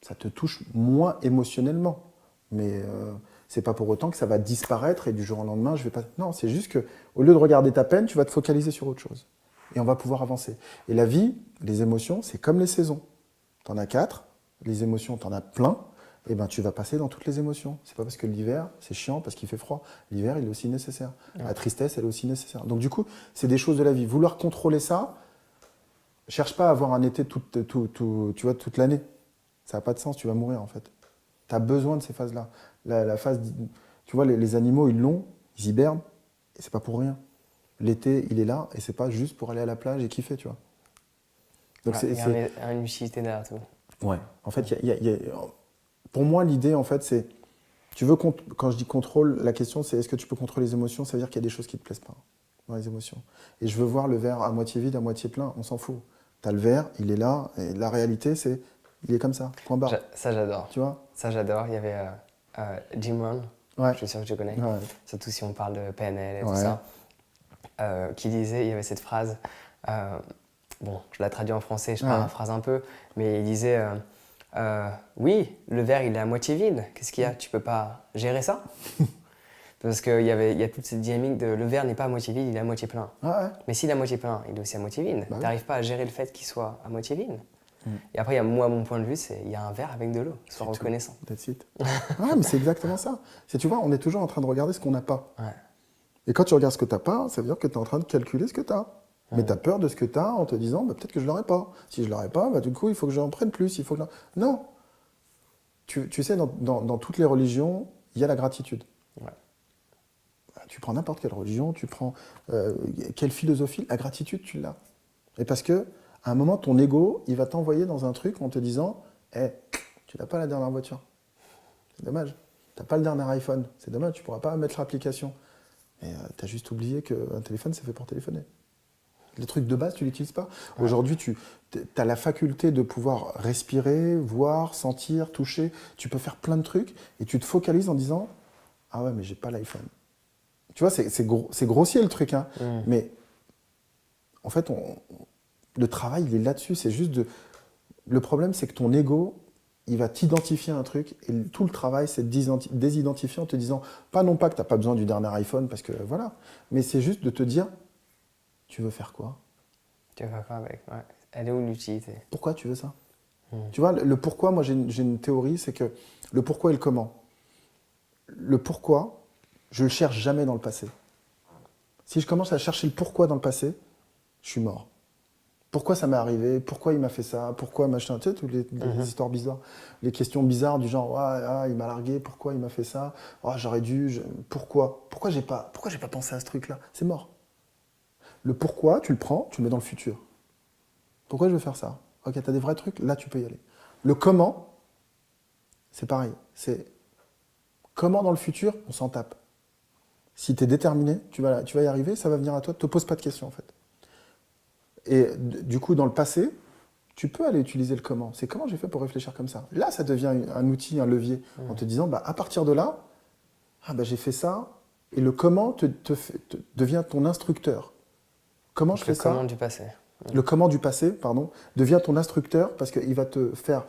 ça te touche moins émotionnellement. Mais c'est pas pour autant que ça va disparaître et du jour au lendemain, je vais pas... Non, c'est juste qu'au lieu de regarder ta peine, tu vas te focaliser sur autre chose. Et on va pouvoir avancer. Et la vie, les émotions, c'est comme les saisons. Tu en as 4, les émotions, tu en as plein, et ben tu vas passer dans toutes les émotions. C'est pas parce que l'hiver, c'est chiant, parce qu'il fait froid. L'hiver, il est aussi nécessaire. Ouais. La tristesse, elle est aussi nécessaire. Donc du coup, c'est des choses de la vie. Vouloir contrôler ça, cherche pas à avoir un été tu vois, toute l'année. Ça n'a pas de sens, tu vas mourir en fait. Tu as besoin de ces phases-là. La phase, tu vois, les animaux, ils l'ont, ils hibernent, et c'est pas pour rien. L'été, il est là, et c'est pas juste pour aller à la plage et kiffer, tu vois. Donc il y a une utilité derrière tout. Ouais. En fait, pour moi, l'idée, en fait, c'est... Quand je dis contrôle, la question, c'est est-ce que tu peux contrôler les émotions? Ça veut dire qu'il y a des choses qui ne te plaisent pas dans les émotions. Et je veux voir le verre à moitié vide, à moitié plein, on s'en fout. Tu as le verre, il est là, et la réalité, c'est... Il est comme ça, point barre. Ça, j'adore. Tu vois? Ça, j'adore. Il y avait Jim Rohn, ouais. je suis sûr que tu connais, ouais. Surtout si on parle de PNL et tout ça, qui disait, il y avait cette phrase, bon, je la traduis en français, je paraphrase un peu, mais il disait, Oui, le verre il est à moitié vide. Qu'est-ce qu'il y a? Tu peux pas gérer ça? Parce qu'il y a toute cette dynamique de le verre n'est pas à moitié vide, il est à moitié plein. Ah ouais. Mais s'il est à moitié plein, il est aussi à moitié vide. Bah Tu oui. n'arrives pas à gérer le fait qu'il soit à moitié vide. Mm. Et après, moi, mon point de vue, c'est il y a un verre avec de l'eau. Sois C'est tout. reconnaissant. That's it. Ah, mais c'est exactement ça. Tu vois, on est toujours en train de regarder ce qu'on n'a pas. Ouais. Et quand tu regardes ce que tu n'as pas, ça veut dire que tu es en train de calculer ce que tu as. Mais Ouais. tu as peur de ce que tu as en te disant bah, peut-être que je ne l'aurai pas. Si je ne l'aurai pas, bah, du coup, il faut que j'en prenne plus. Il faut que... Non. Tu sais, dans toutes les religions, il y a la gratitude. Ouais. Tu prends n'importe quelle religion, tu prends quelle philosophie, la gratitude, tu l'as. Et parce que à un moment, ton ego, il va t'envoyer dans un truc en te disant hey, tu n'as pas la dernière voiture. C'est dommage. Tu n'as pas le dernier iPhone. C'est dommage, tu ne pourras pas mettre l'application. Mais tu as juste oublié qu'un téléphone, c'est fait pour téléphoner. Le truc de base, tu ne l'utilises pas. Ouais. Aujourd'hui, tu as la faculté de pouvoir respirer, voir, sentir, toucher. Tu peux faire plein de trucs et tu te focalises en disant ah ouais, mais j'ai pas l'iPhone. Tu vois, c'est grossier le truc, hein. Mais en fait, le travail, il est là-dessus. C'est juste de... Le problème, c'est que ton ego, il va t'identifier à un truc. Et tout le travail, c'est de désidentifier en te disant, non pas que tu n'as pas besoin du dernier iPhone, parce que voilà, mais c'est juste de te dire, tu veux faire quoi? Tu veux faire quoi avec? Ouais. Elle est où l'utilité? Pourquoi tu veux ça? Tu vois, le pourquoi, moi j'ai une théorie, c'est que le pourquoi et le comment. Le pourquoi, je le cherche jamais dans le passé. Si je commence à chercher le pourquoi dans le passé, je suis mort. Pourquoi ça m'est arrivé? Pourquoi il m'a fait ça? Pourquoi machin? Tu sais, toutes les histoires bizarres, les questions bizarres du genre il m'a largué, pourquoi il m'a fait ça? J'aurais dû, pourquoi? Pourquoi j'ai pas pensé à ce truc-là? C'est mort. Le pourquoi, tu le prends, tu le mets dans le futur. Pourquoi je veux faire ça? Ok, tu as des vrais trucs, là tu peux y aller. Le comment, c'est pareil. C'est comment dans le futur, on s'en tape. Si tu es déterminé, tu vas y arriver, ça va venir à toi, ne te pose pas de questions en fait. Et du coup, dans le passé, tu peux aller utiliser le comment. C'est comment j'ai fait pour réfléchir comme ça. Là, ça devient un outil, un levier, en te disant, à partir de là, j'ai fait ça, et le comment devient ton instructeur. Comment je fais ça? Le comment du passé. Le comment du passé, pardon, devient ton instructeur parce qu'il va te faire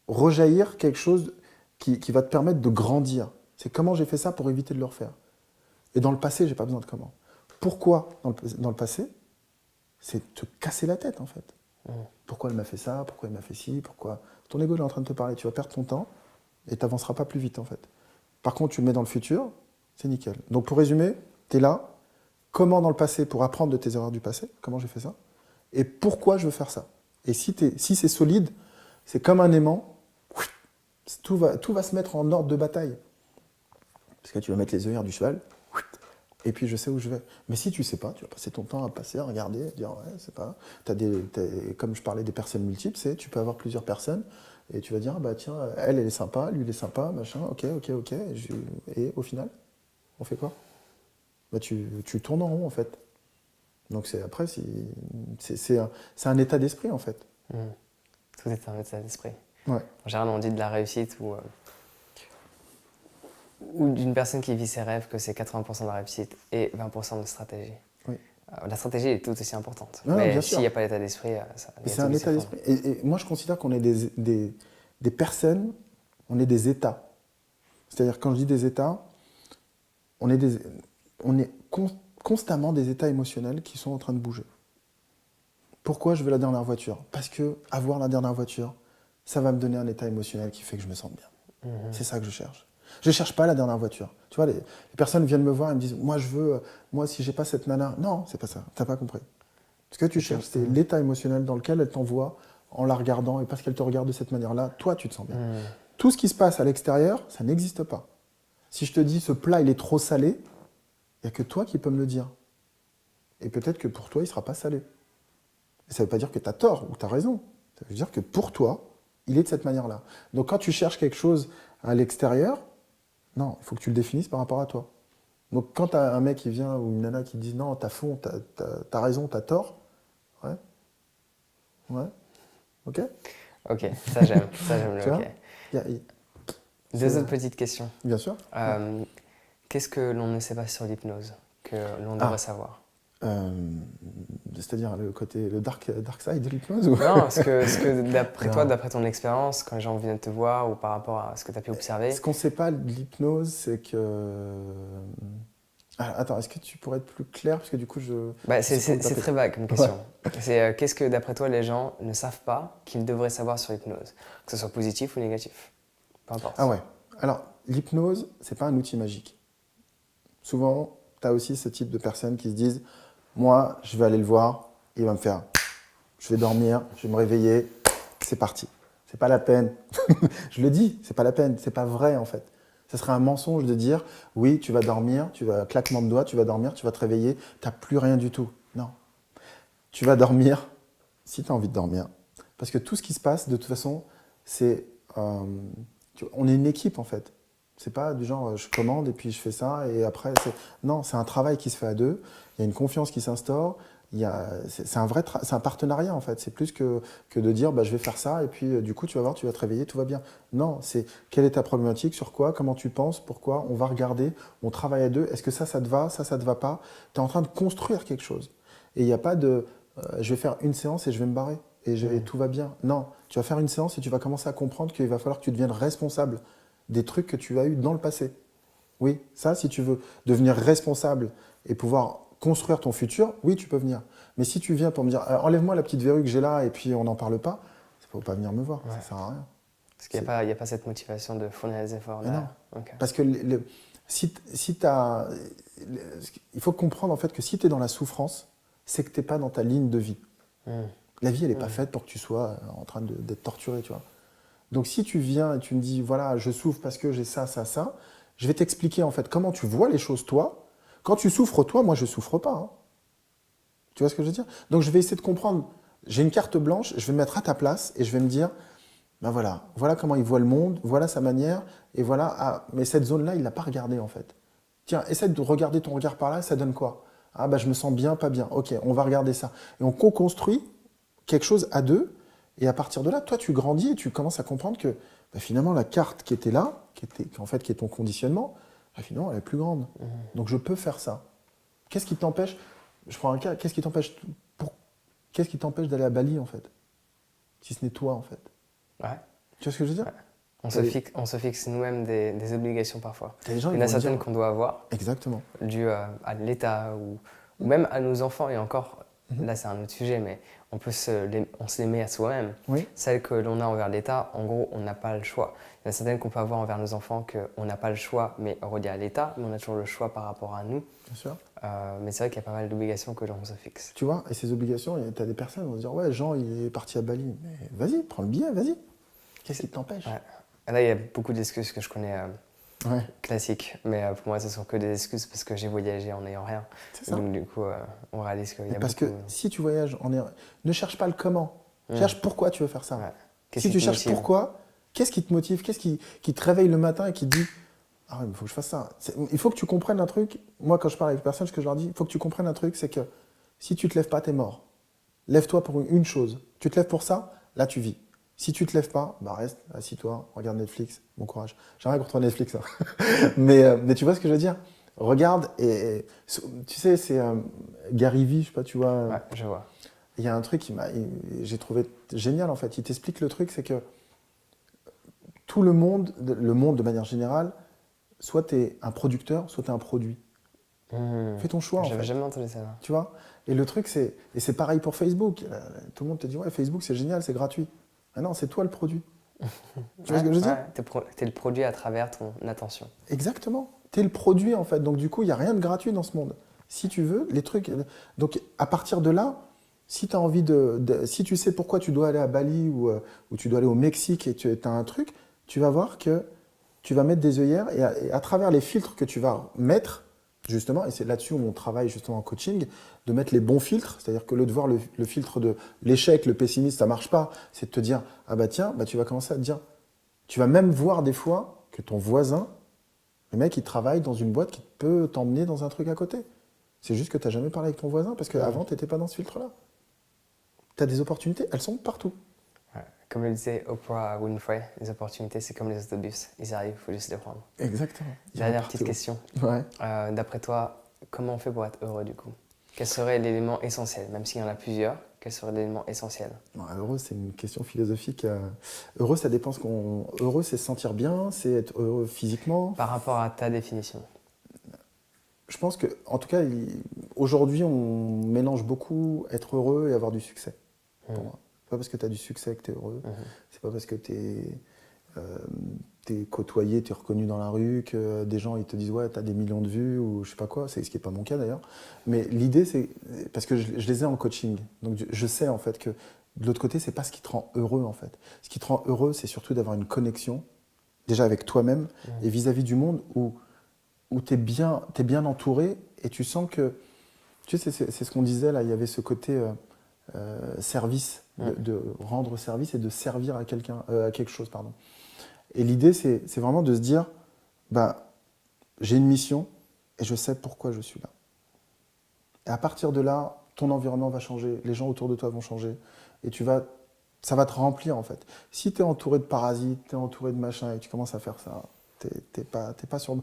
rejaillir quelque chose qui va te permettre de grandir. C'est comment j'ai fait ça pour éviter de le refaire. Et dans le passé, j'ai pas besoin de comment. Pourquoi dans le passé? C'est te casser la tête en fait. Pourquoi elle m'a fait ça? Pourquoi il m'a fait ci? Pourquoi? Ton ego est en train de te parler. Tu vas perdre ton temps et tu n'avanceras pas plus vite en fait. Par contre, tu le mets dans le futur, c'est nickel. Donc pour résumer, tu es là. Comment dans le passé pour apprendre de tes erreurs du passé? Comment j'ai fait ça? Et pourquoi je veux faire ça? Et si c'est solide, c'est comme un aimant. Tout va se mettre en ordre de bataille. Parce que tu vas mettre les œillères du cheval. Et puis je sais où je vais. Mais si tu sais pas, tu vas passer ton temps à passer, à regarder, à dire ouais, c'est pas. Comme je parlais des personnes multiples, tu peux avoir plusieurs personnes et tu vas dire tiens, elle est sympa, lui il est sympa, machin, ok. Et au final, on fait quoi? Tu tournes en rond en fait. Donc après, c'est un état d'esprit en fait. Tout est un état d'esprit. Ouais. En général, on dit de la réussite ou d'une personne qui vit ses rêves que c'est 80% de la réussite et 20% de stratégie. Oui. La stratégie est tout aussi importante. Non, mais s'il n'y a pas d'état d'esprit, c'est un état d'esprit. Et moi, je considère qu'on est des personnes, on est des états. C'est-à-dire, quand je dis des états, on est constamment des états émotionnels qui sont en train de bouger. Pourquoi je veux la dernière voiture? Parce que avoir la dernière voiture, ça va me donner un état émotionnel qui fait que je me sente bien. C'est ça que je cherche. Je ne cherche pas la dernière voiture. Tu vois, les personnes viennent me voir et me disent moi, si j'ai pas cette nana. Non, c'est pas ça. Tu n'as pas compris. Ce que tu cherches, c'est l'état émotionnel dans lequel elle t'envoie en la regardant et parce qu'elle te regarde de cette manière-là, toi, tu te sens bien. Tout ce qui se passe à l'extérieur, ça n'existe pas. Si je te dis ce plat, il est trop salé, il n'y a que toi qui peux me le dire. Et peut-être que pour toi, il ne sera pas salé. Et ça ne veut pas dire que tu as tort ou tu as raison. Ça veut dire que pour toi, il est de cette manière-là. Donc quand tu cherches quelque chose à l'extérieur, non, il faut que tu le définisses par rapport à toi. Donc quand tu as un mec qui vient ou une nana qui dit non, t'as fond, t'as raison, t'as tort, ouais, ok. Ok, ça j'aime le ok. Deux autres petites questions. Bien sûr. Qu'est-ce que l'on ne sait pas sur l'hypnose que l'on devrait savoir? C'est-à-dire le dark side de l'hypnose ou... Non, d'après toi, d'après ton expérience, quand les gens viennent te voir ou par rapport à ce que tu as pu observer. Ce qu'on ne sait pas de l'hypnose, c'est que... Ah, attends, est-ce que tu pourrais être plus clair? Parce que du coup, c'est très vague comme question. Ouais. C'est qu'est-ce que d'après toi, les gens ne savent pas qu'ils devraient savoir sur l'hypnose? Que ce soit positif ou négatif. Peu importe. Ah ouais. Alors, l'hypnose, c'est pas un outil magique. Souvent, tu as aussi ce type de personnes qui se disent « Moi, je vais aller le voir, il va me faire... Je vais dormir, je vais me réveiller, c'est parti. » C'est pas la peine. Je le dis, c'est pas la peine, c'est pas vrai en fait. Ce serait un mensonge de dire « Oui, tu vas dormir, tu vas claquement de doigts, tu vas dormir, tu vas te réveiller, tu n'as plus rien du tout. » Non. Tu vas dormir si tu as envie de dormir. Parce que tout ce qui se passe, de toute façon, c'est... on est une équipe en fait. C'est pas du genre je commande et puis je fais ça et après non, c'est un travail qui se fait à deux. Il y a une confiance qui s'instaure. C'est un partenariat en fait. C'est plus que de dire bah, je vais faire ça et puis du coup tu vas voir, tu vas te réveiller, tout va bien. Non, c'est quelle est ta problématique, sur quoi, comment tu penses, pourquoi. On va regarder, on travaille à deux. Est-ce que ça te va, ça te va pas? Tu es en train de construire quelque chose. Et il n'y a pas de je vais faire une séance et je vais me barrer et tout va bien. Non, tu vas faire une séance et tu vas commencer à comprendre qu'il va falloir que tu deviennes responsable des trucs que tu as eu dans le passé. Oui, ça, si tu veux devenir responsable et pouvoir construire ton futur, oui, tu peux venir. Mais si tu viens pour me dire enlève-moi la petite verrue que j'ai là et puis on n'en parle pas, il ne faut pas venir me voir, ça ne sert à rien. Parce qu'il n'y a pas cette motivation de fournir les efforts là. Non. Okay. Parce que si il faut comprendre en fait que si tu es dans la souffrance, c'est que tu n'es pas dans ta ligne de vie. La vie, elle n'est pas faite pour que tu sois en train d'être torturé, tu vois. Donc si tu viens et tu me dis, voilà, je souffre parce que j'ai ça, je vais t'expliquer en fait comment tu vois les choses toi. Quand tu souffres toi, moi je souffre pas. Hein. Tu vois ce que je veux dire? Donc je vais essayer de comprendre, j'ai une carte blanche, je vais me mettre à ta place et je vais me dire, ben voilà comment il voit le monde, voilà sa manière, et voilà, mais cette zone-là, il ne l'a pas regardée en fait. Tiens, essaie de regarder ton regard par là, ça donne quoi? Ah ben je me sens bien, pas bien, ok, on va regarder ça. Et on co-construit quelque chose à deux. Et à partir de là, toi, tu grandis et tu commences à comprendre que bah, finalement, la carte qui était là, qui est ton conditionnement, bah, finalement, elle est plus grande. Donc, je peux faire ça. Qu'est-ce qui t'empêche? Je prends un cas. Qu'est-ce qui t'empêche d'aller à Bali, en fait? Si ce n'est toi, en fait. Ouais. Tu vois ce que je veux dire? Ouais. On se fixe nous-mêmes des obligations parfois. Il y en a certaines qu'on doit avoir. Exactement. Dues à l'État ou même à nos enfants. Et encore, là, c'est un autre sujet, mais on se les met à soi-même. Oui. Celles que l'on a envers l'État, en gros, on n'a pas le choix. Il y en a certaines qu'on peut avoir envers nos enfants qu'on n'a pas le choix, mais reliées à l'État, mais on a toujours le choix par rapport à nous. Bien sûr. Mais c'est vrai qu'il y a pas mal d'obligations que l'on se fixe. Tu vois, et ces obligations, tu as des personnes qui vont se dire « Ouais, Jean, il est parti à Bali. » Mais vas-y, prends le billet, vas-y. Qu'est-ce qui t'empêche? Ouais. Là, il y a beaucoup d'excuses que je connais classiques, mais pour moi, ce ne sont que des excuses parce que j'ai voyagé en n'ayant rien. C'est ça. Donc, du coup, on réalise qu'il y a beaucoup... Parce que si tu voyages, ne cherche pas le comment. Cherche pourquoi tu veux faire ça. Ouais. Si tu cherches pourquoi, qu'est-ce qui te motive? Qu'est-ce qui te réveille le matin et qui te dit « Ah oui, il faut que je fasse ça ». Il faut que tu comprennes un truc. Moi, quand je parle avec les personnes, ce que je leur dis, il faut que tu comprennes un truc, c'est que si tu ne te lèves pas, tu es mort. Lève-toi pour une chose. Tu te lèves pour ça, là, tu vis. Si tu ne te lèves pas, bah reste, assis-toi, regarde Netflix, bon courage. J'ai rien contre Netflix, hein. mais tu vois ce que je veux dire? Regarde, et tu sais, c'est Gary Vee, je sais pas, tu vois. Ouais, je vois. Il y a un truc j'ai trouvé génial en fait. Il t'explique le truc, c'est que tout le monde de manière générale, soit tu es un producteur, soit tu es un produit. Fais ton choix en fait. J'avais jamais entendu ça. Tu vois? Et le truc, et c'est pareil pour Facebook. Tout le monde te dit, ouais, Facebook c'est génial, c'est gratuit. Ah non, c'est toi le produit. Tu vois ce que je veux dire? T'es le produit à travers ton attention. Exactement. T'es le produit en fait. Donc du coup, il n'y a rien de gratuit dans ce monde. Si tu veux, les trucs. Donc à partir de là, si tu as envie si tu sais pourquoi tu dois aller à Bali ou tu dois aller au Mexique et tu as un truc, tu vas voir que tu vas mettre des œillères et à travers les filtres que tu vas mettre, justement, et c'est là-dessus où on travaille justement en coaching, de mettre les bons filtres, c'est-à-dire que le de voir le filtre de l'échec, le pessimiste, ça marche pas, c'est de te dire, ah bah tiens, bah tu vas commencer à te dire, tu vas même voir des fois que ton voisin, le mec, il travaille dans une boîte qui peut t'emmener dans un truc à côté. C'est juste que tu n'as jamais parlé avec ton voisin parce qu'avant, tu n'étais pas dans ce filtre-là. Tu as des opportunités, elles sont partout. Ouais. Comme le disait Oprah Winfrey, les opportunités, c'est comme les autobus. Ils arrivent, il faut juste les prendre. Exactement. Dernière petite question. Ouais. D'après toi, comment on fait pour être heureux du coup? Quel serait l'élément essentiel? Même s'il y en a plusieurs, quel serait l'élément essentiel? Heureux, c'est une question philosophique. Heureux, ça dépend ce qu'on. Heureux, c'est se sentir bien, c'est être heureux physiquement. Par rapport à ta définition. Je pense que, en tout cas, aujourd'hui, on mélange beaucoup être heureux et avoir du succès. Pour moi. C'est pas parce que tu as du succès que tu es heureux. C'est pas parce que tu es côtoyé, tu es reconnu dans la rue, que des gens ils te disent ouais, tu as des millions de vues ou je sais pas quoi. C'est ce qui n'est pas mon cas d'ailleurs. Mais l'idée, c'est. Parce que je les ai en coaching. Donc je sais en fait que de l'autre côté, c'est pas ce qui te rend heureux en fait. Ce qui te rend heureux, c'est surtout d'avoir une connexion, déjà avec toi-même et vis-à-vis du monde où tu es bien entouré et tu sens que. Tu sais, c'est ce qu'on disait là, il y avait ce côté service, de rendre service et de servir à quelque chose. Pardon. Et l'idée, c'est vraiment de se dire, bah, j'ai une mission et je sais pourquoi je suis là. Et à partir de là, ton environnement va changer, les gens autour de toi vont changer et ça va te remplir en fait. Si tu es entouré de parasites, tu es entouré de machins et tu commences à faire ça, t'es pas sur.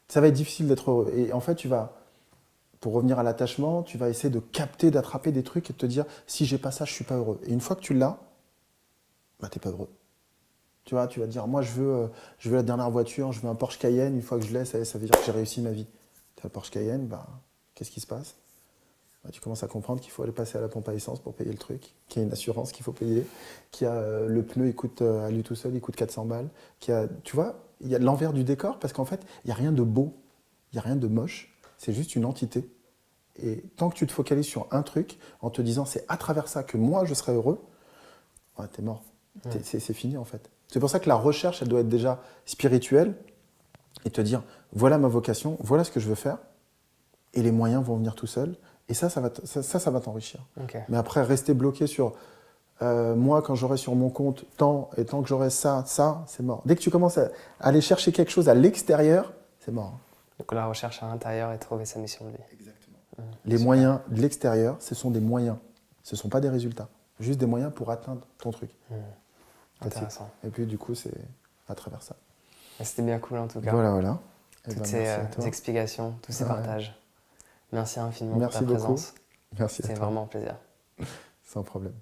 Ça va être difficile d'être heureux. Et en fait, pour revenir à l'attachement, tu vas essayer de capter, d'attraper des trucs et de te dire, si j'ai pas ça, je suis pas heureux. Et une fois que tu l'as, bah, t'es pas heureux. Tu vas dire, moi je veux la dernière voiture, je veux un Porsche Cayenne, une fois que je l'ai, ça veut dire que j'ai réussi ma vie. Tu as le Porsche Cayenne, bah, qu'est-ce qui se passe? Bah, tu commences à comprendre qu'il faut aller passer à la pompe à essence pour payer le truc, qu'il y a une assurance qu'il faut payer, le pneu, il coûte, à lui tout seul, il coûte 400 balles. Tu vois, il y a l'envers du décor, parce qu'en fait, il n'y a rien de beau, il n'y a rien de moche, c'est juste une entité. Et tant que tu te focalises sur un truc, en te disant, c'est à travers ça que moi je serai heureux, ouais, t'es mort. C'est fini en fait. C'est pour ça que la recherche, elle doit être déjà spirituelle et te dire, voilà ma vocation, voilà ce que je veux faire, et les moyens vont venir tout seuls. Et ça va t'enrichir. Okay. Mais après, rester bloqué sur moi, quand j'aurai sur mon compte tant, et tant que j'aurai ça, c'est mort. Dès que tu commences à aller chercher quelque chose à l'extérieur, c'est mort. Donc la recherche à l'intérieur et trouver sa mission de vie. Exactement. Les moyens de l'extérieur, ce sont des moyens. Ce ne sont pas des résultats. Juste des moyens pour atteindre ton truc. Intéressant. Et puis du coup, c'est à travers ça. C'était bien cool en tout cas. Voilà. Toutes ces explications, tous ces partages. Merci infiniment Merci pour ta beaucoup. présence. Merci à toi. C'est vraiment un plaisir. Sans problème.